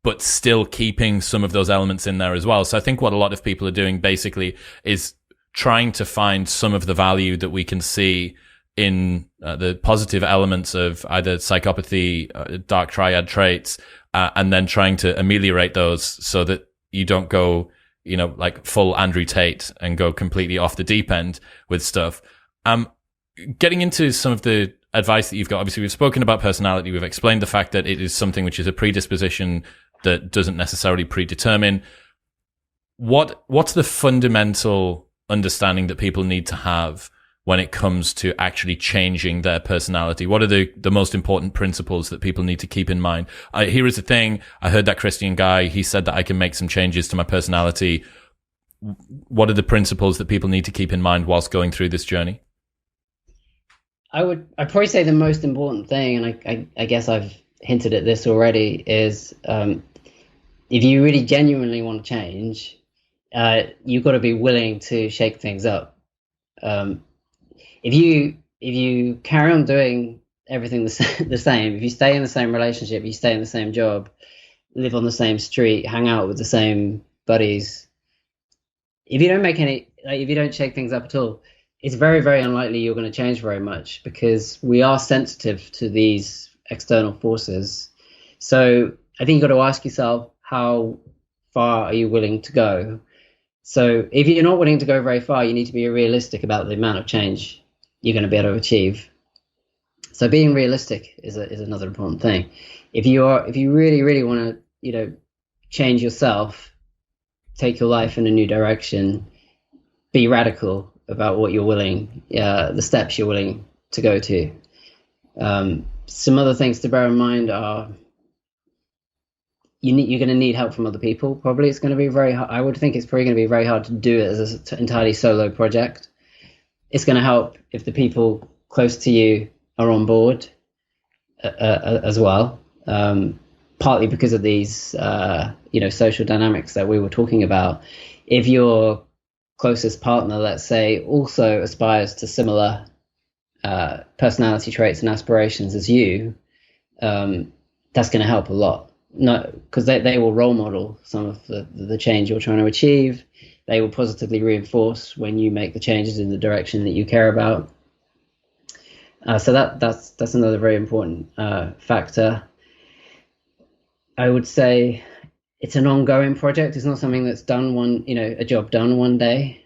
but still keeping some of those elements in there as well. So I think what a lot of people are doing basically is trying to find some of the value that we can see in the positive elements of either psychopathy, dark triad traits, and then trying to ameliorate those so that you don't go, like full Andrew Tate and go completely off the deep end with stuff. Getting into some of the advice that you've got, obviously we've spoken about personality. We've explained the fact that it is something which is a predisposition that doesn't necessarily predetermine. What's the fundamental understanding that people need to have when it comes to actually changing their personality? What are the most important principles that people need to keep in mind? Here is the thing. I heard that Christian guy, he said that I can make some changes to my personality. What are the principles that people need to keep in mind whilst going through this journey? I'd probably say the most important thing, and I guess I've hinted at this already, is if you really genuinely want to change, you've got to be willing to shake things up. If you carry on doing everything the same, if you stay in the same relationship, you stay in the same job, live on the same street, hang out with the same buddies, if you don't shake things up at all, it's very, very unlikely you're going to change very much, because we are sensitive to these external forces. So I think you've got to ask yourself, how far are you willing to go? So if you're not willing to go very far, you need to be realistic about the amount of change you're going to be able to achieve. So being realistic is another important thing. If you really, really want to, change yourself, take your life in a new direction, be radical about what you're willing, the steps you're willing to go to. Some other things to bear in mind are you're going to need help from other people. Probably it's going to be very hard. I would think it's probably going to be very hard to do it as an entirely solo project. It's going to help if the people close to you are on board as well, partly because of these, social dynamics that we were talking about. If your closest partner, let's say, also aspires to similar personality traits and aspirations as you, that's going to help a lot. No, because they will role model some of the change you're trying to achieve. They will positively reinforce when you make the changes in the direction that you care about. So that's another very important factor. I would say it's an ongoing project. It's not something that's done a job done one day.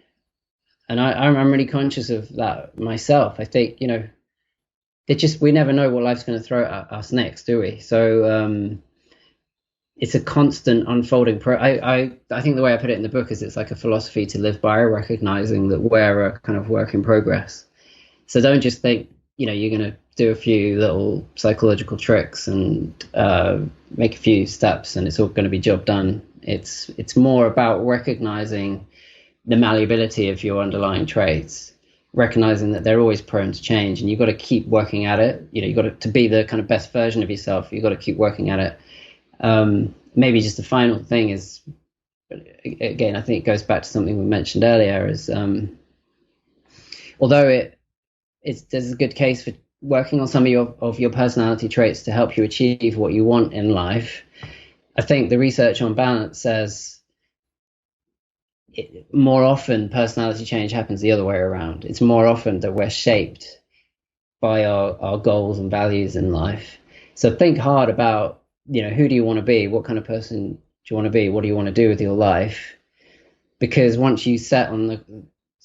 And I'm really conscious of that myself. I think, we never know what life's going to throw at us next, do we? So it's a constant unfolding. I think the way I put it in the book is it's like a philosophy to live by, recognizing that we're a kind of work in progress. So don't just think, you're going to do a few little psychological tricks and make a few steps and it's all going to be job done. It's more about recognizing the malleability of your underlying traits, recognizing that they're always prone to change, and you've got to keep working at it. You've got to be the kind of best version of yourself. You've got to keep working at it. Maybe just the final thing is, again, I think it goes back to something we mentioned earlier, is although there's a good case for working on some of your personality traits to help you achieve what you want in life, I think the research on balance says more often personality change happens the other way around. It's more often that we're shaped by our goals and values in life. So think hard about, who do you want to be? What kind of person do you want to be? What do you want to do with your life? Because once you set on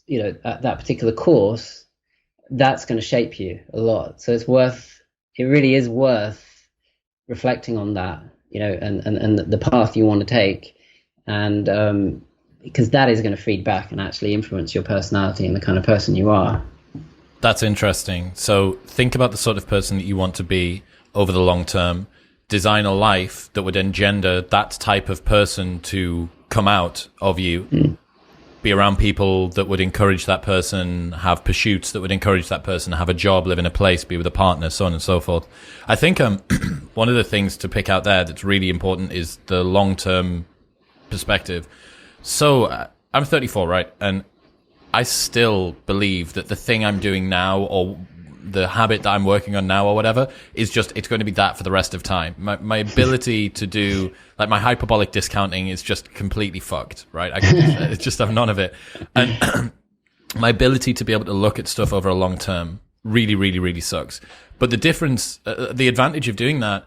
that particular course, that's going to shape you a lot. So it really is worth reflecting on that, and the path you want to take. And because that is going to feed back and actually influence your personality and the kind of person you are. That's interesting. So think about the sort of person that you want to be over the long term. Design a life that would engender that type of person to come out of you. Be around people that would encourage that person, have pursuits that would encourage that person, have a job, live in a place, be with a partner, so on and so forth. I think one of the things to pick out there that's really important is the long-term perspective. So I'm 34, right? And I still believe that the thing I'm doing now, or the habit that I'm working on now or whatever, is it's going to be that for the rest of time. My ability to do, like, my hyperbolic discounting is just completely fucked, right? I just have none of it. And my ability to be able to look at stuff over a long term really, really, really sucks. But the difference, the advantage of doing that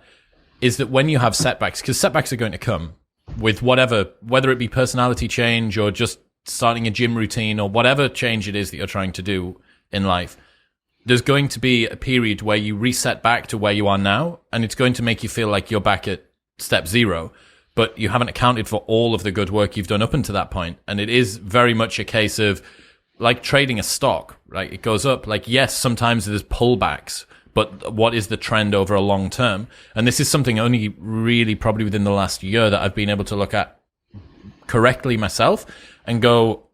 is that when you have setbacks, because setbacks are going to come with whatever, whether it be personality change or just starting a gym routine or whatever change it is that you're trying to do in life, there's going to be a period where you reset back to where you are now, and it's going to make you feel like you're back at step zero, but you haven't accounted for all of the good work you've done up until that point. And it is very much a case of like trading a stock, right? It goes up. Like, yes, sometimes there's pullbacks, but what is the trend over a long term? And this is something only really probably within the last year that I've been able to look at correctly myself and go,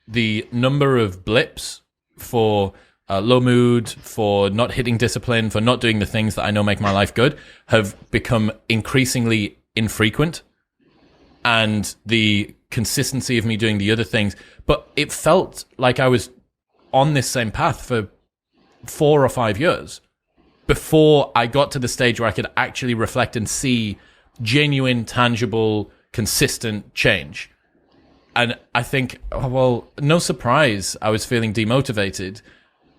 the number of blips for low mood, for not hitting discipline, for not doing the things that I know make my life good, have become increasingly infrequent. And the consistency of me doing the other things. But it felt like I was on this same path for 4 or 5 years before I got to the stage where I could actually reflect and see genuine, tangible, consistent change. And I think, well, no surprise I was feeling demotivated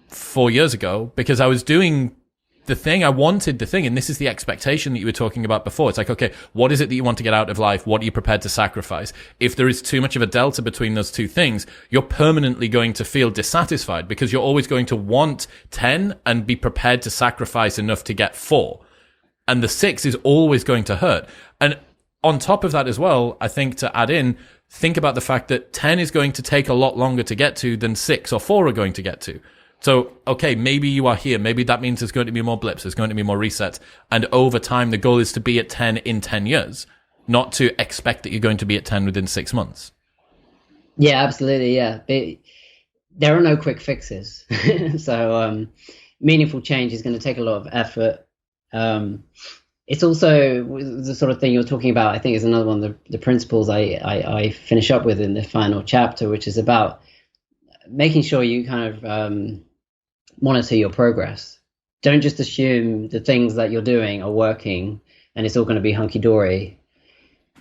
4 years ago, because I was doing and this is the expectation that you were talking about before. It's like, okay, what is it that you want to get out of life? What are you prepared to sacrifice? If there is too much of a delta between those two things, you're permanently going to feel dissatisfied because you're always going to want 10 and be prepared to sacrifice enough to get 4. And the 6 is always going to hurt. And on top of that as well, I think to add in, think about the fact that 10 is going to take a lot longer to get to than 6 or 4 are going to get to. So, okay, maybe you are here. Maybe that means there's going to be more blips. There's going to be more resets. And over time, the goal is to be at 10 in 10 years, not to expect that you're going to be at 10 within 6 months. Yeah, absolutely. Yeah. There are no quick fixes. So meaningful change is going to take a lot of effort. It's also the sort of thing you're talking about, I think, is another one of the principles I finish up with in the final chapter, which is about making sure you kind of monitor your progress. Don't just assume the things that you're doing are working and it's all going to be hunky-dory.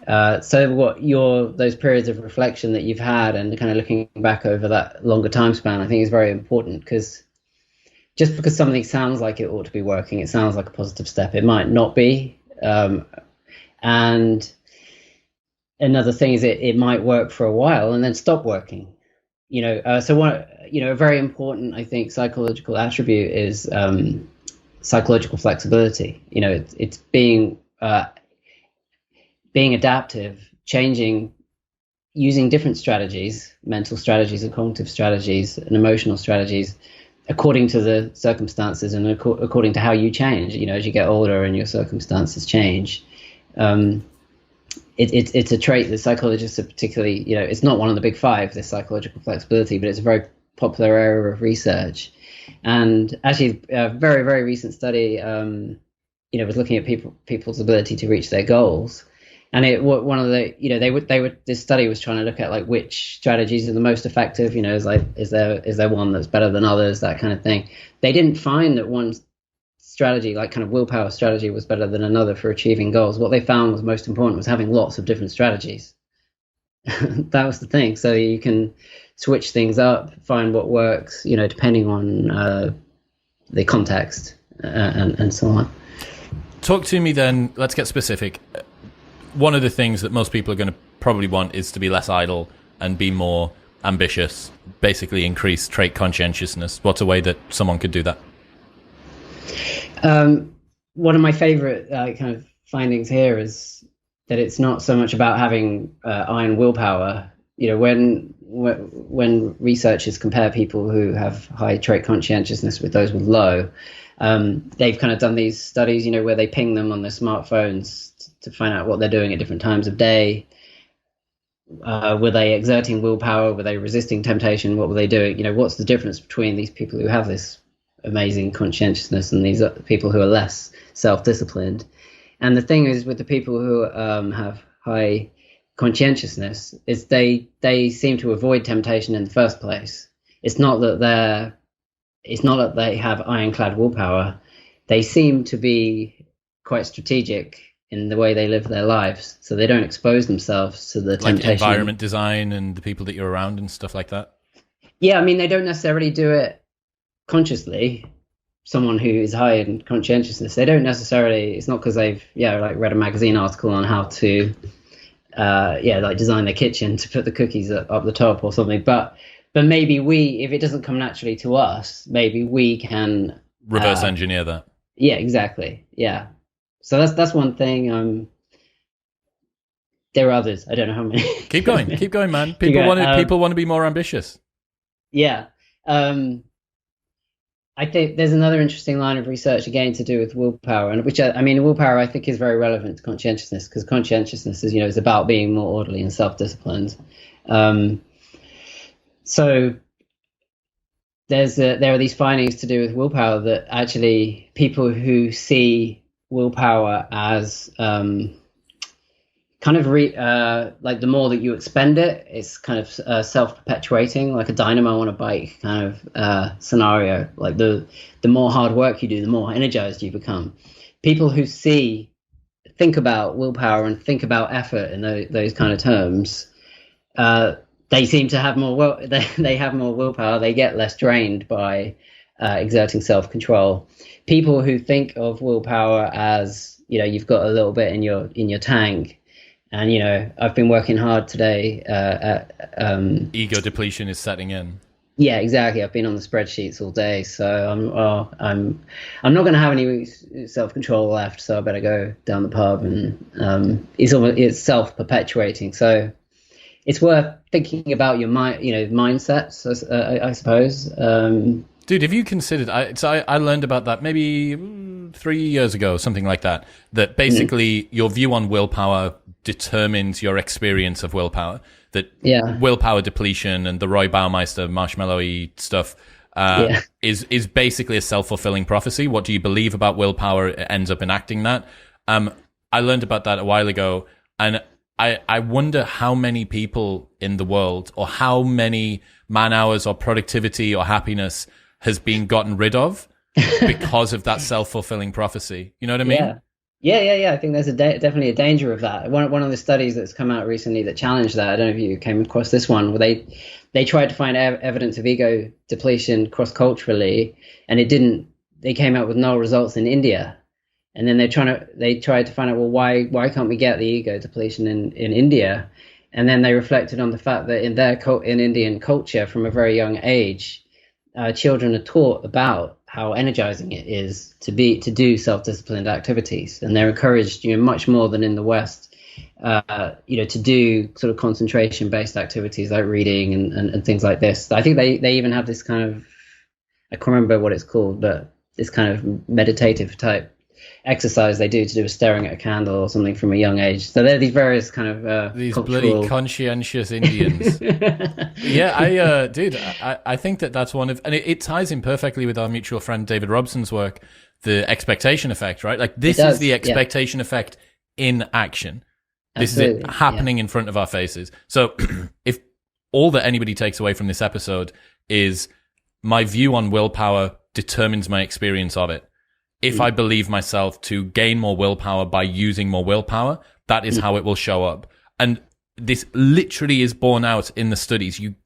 So those periods of reflection that you've had and kind of looking back over that longer time span, I think is very important, because just because something sounds like it ought to be working, it sounds like a positive step, it might not be. And another thing is it might work for a while and then stop working. A very important, I think, psychological attribute is psychological flexibility. It's being adaptive, changing, using different strategies, mental strategies and cognitive strategies and emotional strategies, according to the circumstances and according to how you change. As you get older and your circumstances change. It's a trait that psychologists are particularly, it's not one of the big 5, this psychological flexibility, but it's a very popular area of research. And actually, a very, very recent study, was looking at people's ability to reach their goals. And this study was trying to look at like which strategies are the most effective. Is there one that's better than others, that kind of thing. They didn't find that one strategy, like kind of willpower strategy, was better than another for achieving goals. What they found was most important was having lots of different strategies. That was the thing. So you can switch things up, find what works, depending on the context and so on. Talk to me then. Let's get specific. One of the things that most people are going to probably want is to be less idle and be more ambitious, basically increase trait conscientiousness. What's a way that someone could do that? One of my favorite kind of findings here is that it's not so much about having iron willpower. When researchers compare people who have high trait conscientiousness with those with low, they've kind of done these studies, where they ping them on their smartphones to find out what they're doing at different times of day. Were they exerting willpower? Were they resisting temptation? What were they doing? What's the difference between these people who have this amazing conscientiousness and these people who are less self-disciplined? And the thing is, with the people who have high conscientiousness, is they seem to avoid temptation in the first place. It's not that they have ironclad willpower. They seem to be quite strategic in the way they live their lives, so they don't expose themselves to the temptation. Like environment design and the people that you're around and stuff like that. Yeah, I mean, they don't necessarily do it consciously. Someone who is high in conscientiousness, they don't necessarily. It's not because they've read a magazine article on how to design their kitchen to put the cookies up the top or something. But maybe if it doesn't come naturally to us, maybe we can reverse engineer that. Yeah, exactly. Yeah. So that's one thing. There are others. I don't know how many. Keep going, man. People want to be more ambitious. Yeah. I think there's another interesting line of research again to do with willpower, and willpower I think is very relevant to conscientiousness, because conscientiousness is about being more orderly and self-disciplined. So there are these findings to do with willpower that actually people who see willpower as like the more that you expend it, it's kind of self-perpetuating, like a dynamo on a bike kind of scenario. Like the more hard work you do, the more energized you become. People who think about willpower and think about effort in those kind of terms, they seem to have more they have more willpower. They get less drained by exerting self-control. People who think of willpower as, you've got a little bit in your tank, and I've been working hard today. Ego depletion is setting in. Yeah, exactly. I've been on the spreadsheets all day, so I'm not going to have any self-control left. So I better go down the pub, and it's self-perpetuating. So it's worth thinking about your mindsets, I suppose. Dude, have you considered? I learned about that maybe 3 years ago, something like that. That basically your view on willpower determines your experience of willpower. That willpower depletion and the Roy Baumeister marshmallowy stuff is basically a self-fulfilling prophecy. What do you believe about willpower? It ends up enacting that. I learned about that a while ago, and I wonder how many people in the world, or how many man hours or productivity or happiness has been gotten rid of because of that self-fulfilling prophecy. You know what I mean? Yeah. I think there's definitely a danger of that. One of the studies that's come out recently that challenged that, I don't know if you came across this one, where they tried to find evidence of ego depletion cross-culturally, and they came out with no results in India. And then they tried to find out, well, why can't we get the ego depletion in India? And then they reflected on the fact that in Indian culture, from a very young age, children are taught about how energizing it is to do self-disciplined activities, and they're encouraged, much more than in the West, to do sort of concentration-based activities like reading and things like this. I think they even have this kind of, I can't remember what it's called, but this kind of meditative type exercise they do to do with staring at a candle or something from a young age. So there are these various kind of these cultural... bloody conscientious Indians. Yeah, I think that's one of, and it ties in perfectly with our mutual friend David Robson's work, the expectation effect, right? Like this is the expectation effect in action. This Absolutely. Is it happening in front of our faces. So if all that anybody takes away from this episode is my view on willpower determines my experience of it. If I believe myself to gain more willpower by using more willpower, that is how it will show up. And this literally is borne out in the studies. You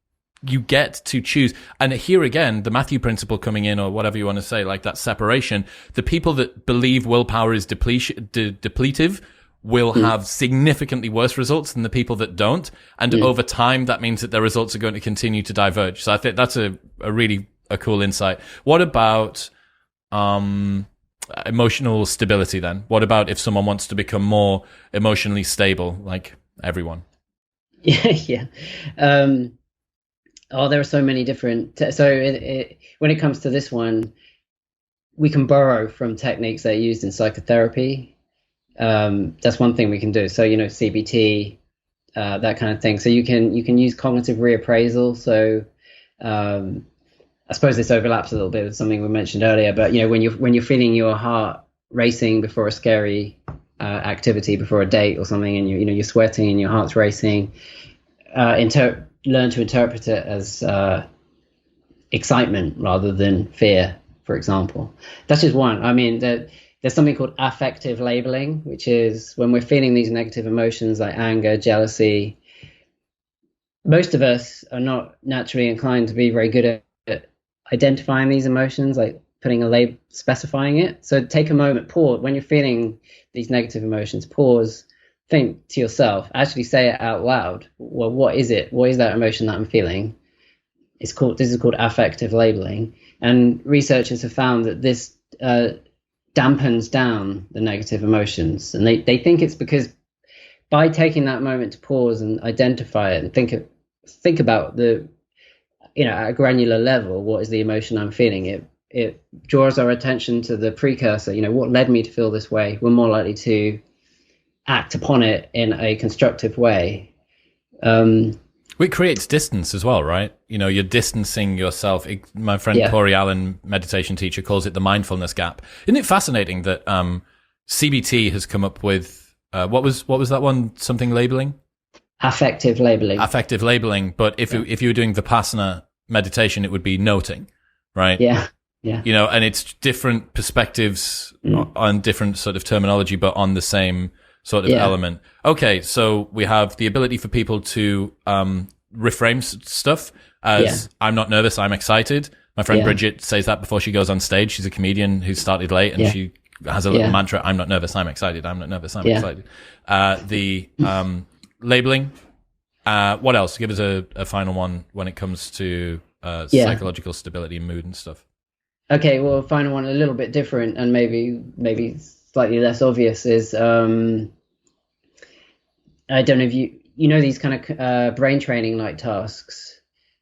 get to choose. And here again, the Matthew principle coming in, or whatever you want to say, like that separation, the people that believe willpower is depletive will have significantly worse results than the people that don't. And over time, that means that their results are going to continue to diverge. So I think that's a really cool insight. What about emotional stability then? What about if someone wants to become more emotionally stable, like everyone? Yeah. There are so many different... when it comes to this one, we can borrow from techniques that are used in psychotherapy. That's one thing we can do. So, CBT, that kind of thing. So you can use cognitive reappraisal. So I suppose this overlaps a little bit with something we mentioned earlier, but when you're feeling your heart racing before a scary activity, before a date or something, and you're sweating and your heart's racing, learn to interpret it as excitement rather than fear, for example. That's just one. I mean, there's something called affective labeling, which is when we're feeling these negative emotions like anger, jealousy. Most of us are not naturally inclined to be very good at identifying these emotions, like putting a label, specifying it. So take a moment, pause. When you're feeling these negative emotions, pause, think to yourself, actually say it out loud. Well, what is it? What is that emotion that I'm feeling? This is called affective labeling. And researchers have found that this dampens down the negative emotions. And they think it's because by taking that moment to pause and identify it and think about at a granular level, what is the emotion I'm feeling? It draws our attention to the precursor. What led me to feel this way? We're more likely to act upon it in a constructive way. It creates distance as well, right? You're distancing yourself. My friend Corey Allen, meditation teacher, calls it the mindfulness gap. Isn't it fascinating that CBT has come up with what was that one? Something labeling. Affective labeling. But if you were doing Vipassana meditation, it would be noting, right? Yeah. And it's different perspectives on different sort of terminology, but on the same sort of element. Okay, so we have the ability for people to reframe stuff as I'm not nervous, I'm excited. My friend Bridget says that before she goes on stage. She's a comedian who started late, and she has a little mantra: "I'm not nervous, I'm excited. I'm not nervous, I'm excited." The labeling. What else? Give us a final one when it comes to psychological stability and mood and stuff. Okay, well, final one, a little bit different and maybe slightly less obvious is I don't know if you know these kind of brain training like tasks.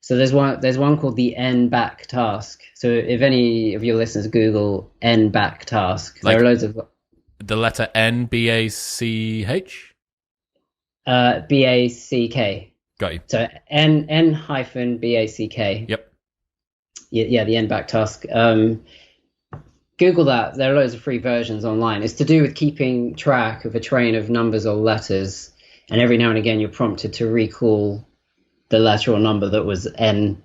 So there's one called the N-back task. So if any of your listeners Google N-back task, like there are loads of the letter N, B-A-C-H? B-A-C-K. Got you. So N hyphen B-A-C-K. Yep. Yeah, the N-back task. Google that. There are loads of free versions online. It's to do with keeping track of a train of numbers or letters, and every now and again you're prompted to recall the letter or number that was N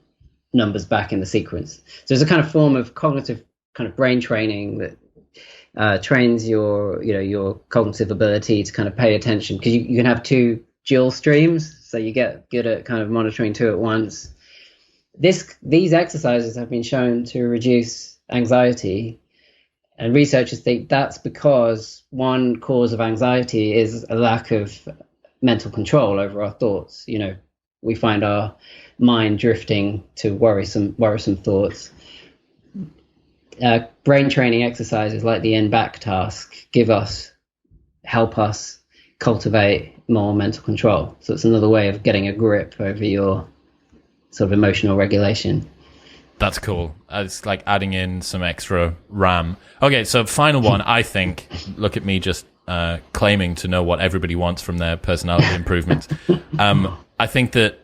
numbers back in the sequence. So it's a kind of form of cognitive kind of brain training that trains your cognitive ability to kind of pay attention, because you can have two dual streams, so you get good at kind of monitoring two at once. These exercises have been shown to reduce anxiety, and researchers think that's because one cause of anxiety is a lack of mental control over our thoughts. We find our mind drifting to worrisome thoughts. Brain training exercises like the N-back task help us cultivate more mental control. So it's another way of getting a grip over your sort of emotional regulation. That's cool. It's like adding in some extra RAM. Okay, so final one, I think, look at me just claiming to know what everybody wants from their personality improvement. I think that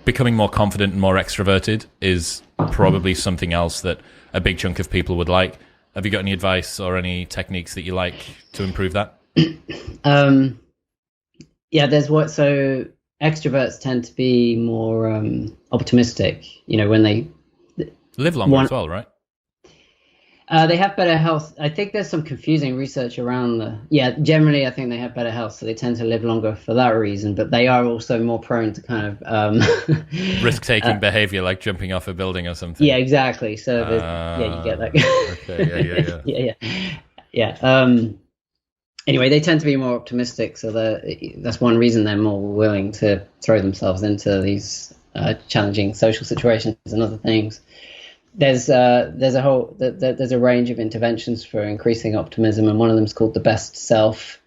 becoming more confident and more extroverted is probably something else that a big chunk of people would like. Have you got any advice or any techniques that you like to improve that? So extroverts tend to be more optimistic, when they live longer as well, right? They have better health. I think there's some confusing research around generally I think they have better health, so they tend to live longer for that reason, but they are also more prone to kind of risk-taking behavior, like jumping off a building or something. Yeah, exactly. So you get that. Okay, yeah. Anyway, they tend to be more optimistic, so that's one reason they're more willing to throw themselves into these challenging social situations and other things. There's a range of interventions for increasing optimism, and one of them is called the best self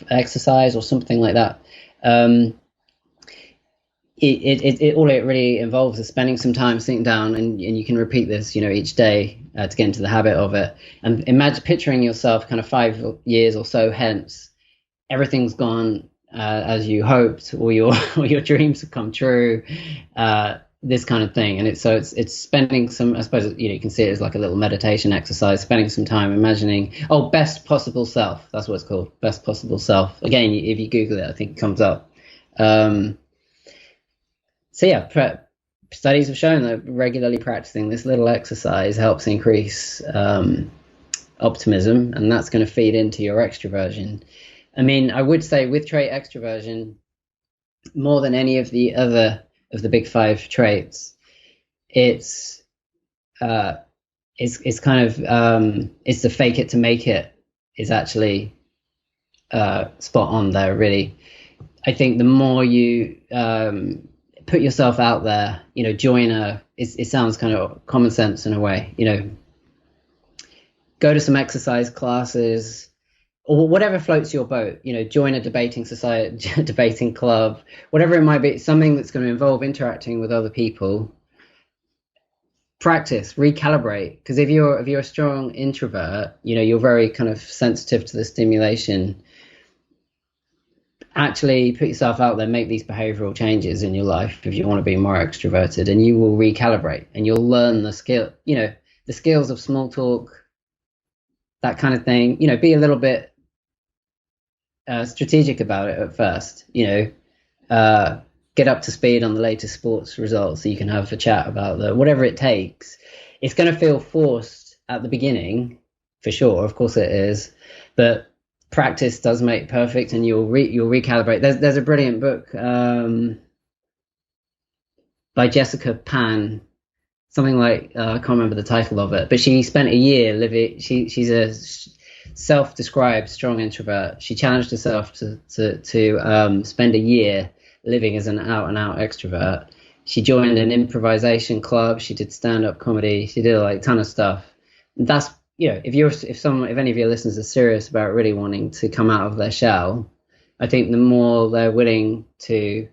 exercise or something like that. It really involves is spending some time sitting down, and you can repeat this each day to get into the habit of it, and imagine picturing yourself kind of 5 years or so hence, everything's gone as you hoped, or your dreams have come true, this kind of thing. And it's spending some, I suppose you can see it as like a little meditation exercise, spending some time imagining best possible self. That's what it's called, best possible self. Again, if you Google it, I think it comes up. Studies have shown that regularly practicing this little exercise helps increase optimism, and that's going to feed into your extroversion. I mean, I would say with trait extroversion, more than any of the other of the big 5 traits, it's kind of it's the fake it to make it is actually spot on there, really. I think the more you put yourself out there, join it sounds kind of common sense in a way, go to some exercise classes or whatever floats your boat, join a debating society, debating club, whatever it might be, something that's going to involve interacting with other people. Practice, recalibrate, because if you're a strong introvert, you're very kind of sensitive to the stimulation. Actually put yourself out there, make these behavioral changes in your life if you want to be more extroverted, and you will recalibrate and you'll learn the skills of small talk, that kind of thing. Be a little bit strategic about it at first, get up to speed on the latest sports results so you can have a chat about whatever it takes. It's going to feel forced at the beginning, for sure, of course it is, but practice does make perfect, and you'll recalibrate. There's a brilliant book by by Jessica Pan, something like I can't remember the title of it, but she spent a year living. She's a self-described strong introvert. She challenged herself to spend a year living as an out-and-out extrovert. She joined an improvisation club. She did stand-up comedy. She did like a ton of stuff. And that's, if any of your listeners are serious about really wanting to come out of their shell, I think the more they're willing to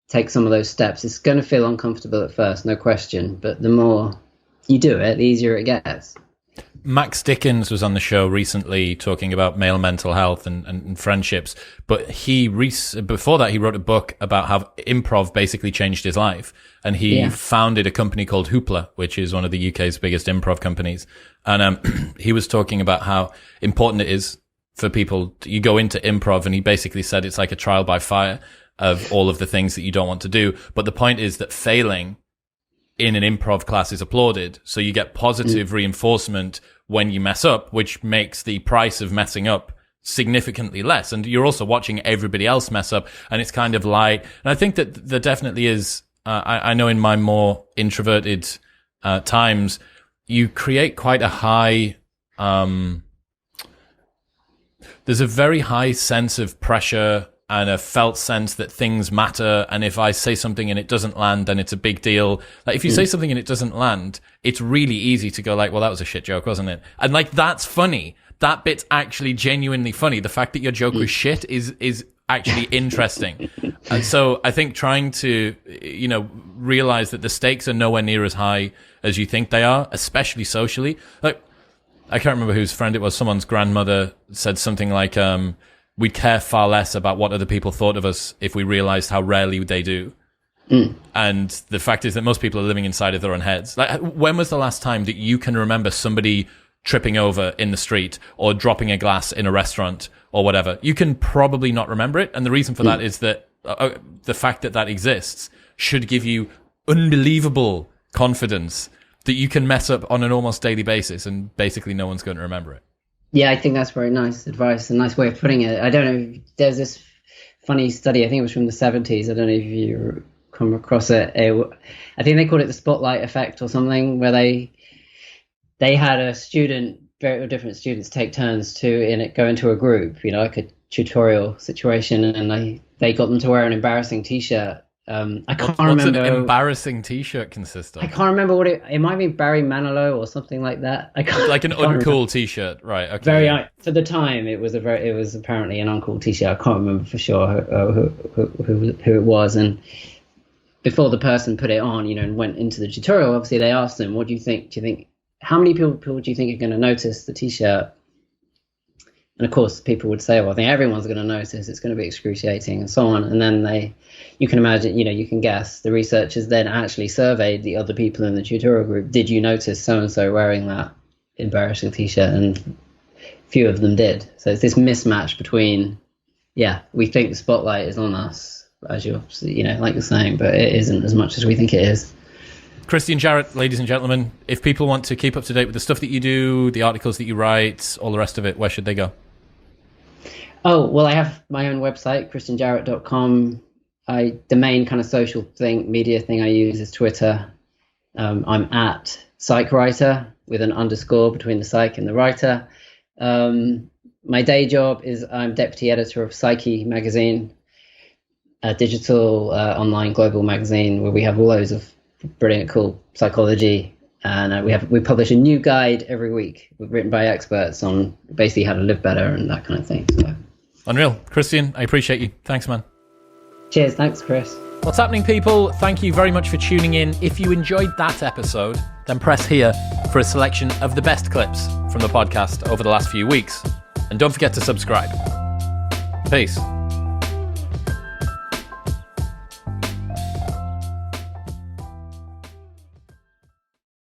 take some of those steps, it's going to feel uncomfortable at first, no question. But the more you do it, the easier it gets. Max Dickens was on the show recently talking about male mental health and friendships. But before that, he wrote a book about how improv basically changed his life. And he founded a company called Hoopla, which is one of the UK's biggest improv companies. And he was talking about how important it is for people. You go into improv, and he basically said it's like a trial by fire of all of the things that you don't want to do. But the point is that failing in an improv class is applauded. So you get positive reinforcement when you mess up, which makes the price of messing up significantly less. And you're also watching everybody else mess up, and it's kind of light. And I think that there definitely is, I know in my more introverted times, you create quite a high, there's a very high sense of pressure and a felt sense that things matter. And if I say something and it doesn't land, then it's a big deal. Like if you say something and it doesn't land, it's really easy to go like, well, that was a shit joke, wasn't it? And like, that's funny. That bit's actually genuinely funny. The fact that your joke was shit is actually interesting. And so I think trying to, realize that the stakes are nowhere near as high as you think they are, especially socially. Like, I can't remember whose friend it was. Someone's grandmother said something like, we'd care far less about what other people thought of us if we realized how rarely they do. And the fact is that most people are living inside of their own heads. Like, when was the last time that you can remember somebody tripping over in the street or dropping a glass in a restaurant or whatever? You can probably not remember it. And the reason for that is that the fact that exists should give you unbelievable confidence that you can mess up on an almost daily basis and basically no one's going to remember it. Yeah, I think that's very nice advice, a nice way of putting it. I don't know, there's this funny study, I think it was from the 70s, I don't know if you come across it. I think they called it the spotlight effect or something, where they had a student, very different students take turns to go into a group, like a tutorial situation, and they got them to wear an embarrassing T-shirt. I can't remember. What's an embarrassing T-shirt consist of? I can't remember what it might be Barry Manilow or something like that. Like an uncool T-shirt, right? Okay. Very for the time, it was apparently an uncool T-shirt. I can't remember for sure who it was. And before the person put it on, and went into the tutorial, obviously they asked them, "What do you think? How many people do you think are going to notice the T-shirt?" And of course, people would say, well, I think everyone's going to notice, it's going to be excruciating and so on. And then you can imagine, you can guess, the researchers then actually surveyed the other people in the tutorial group. Did you notice so-and-so wearing that embarrassing T-shirt? And few of them did. So it's this mismatch between, we think the spotlight is on us, as you're, like you're saying, but it isn't as much as we think it is. Christian Jarrett, ladies and gentlemen, if people want to keep up to date with the stuff that you do, the articles that you write, all the rest of it, where should they go? Oh, well, I have my own website, christianjarrett.com. The main kind of social media thing I use is Twitter. I'm at Psych Writer with an underscore between the psych and the writer. My day job is I'm deputy editor of Psyche magazine, a digital online global magazine where we have loads of brilliant, cool psychology. And we publish a new guide every week written by experts on basically how to live better and that kind of thing. So. Unreal. Christian, I appreciate you. Thanks, man. Cheers. Thanks, Chris. What's happening, people? Thank you very much for tuning in. If you enjoyed that episode, then press here for a selection of the best clips from the podcast over the last few weeks. And don't forget to subscribe. Peace.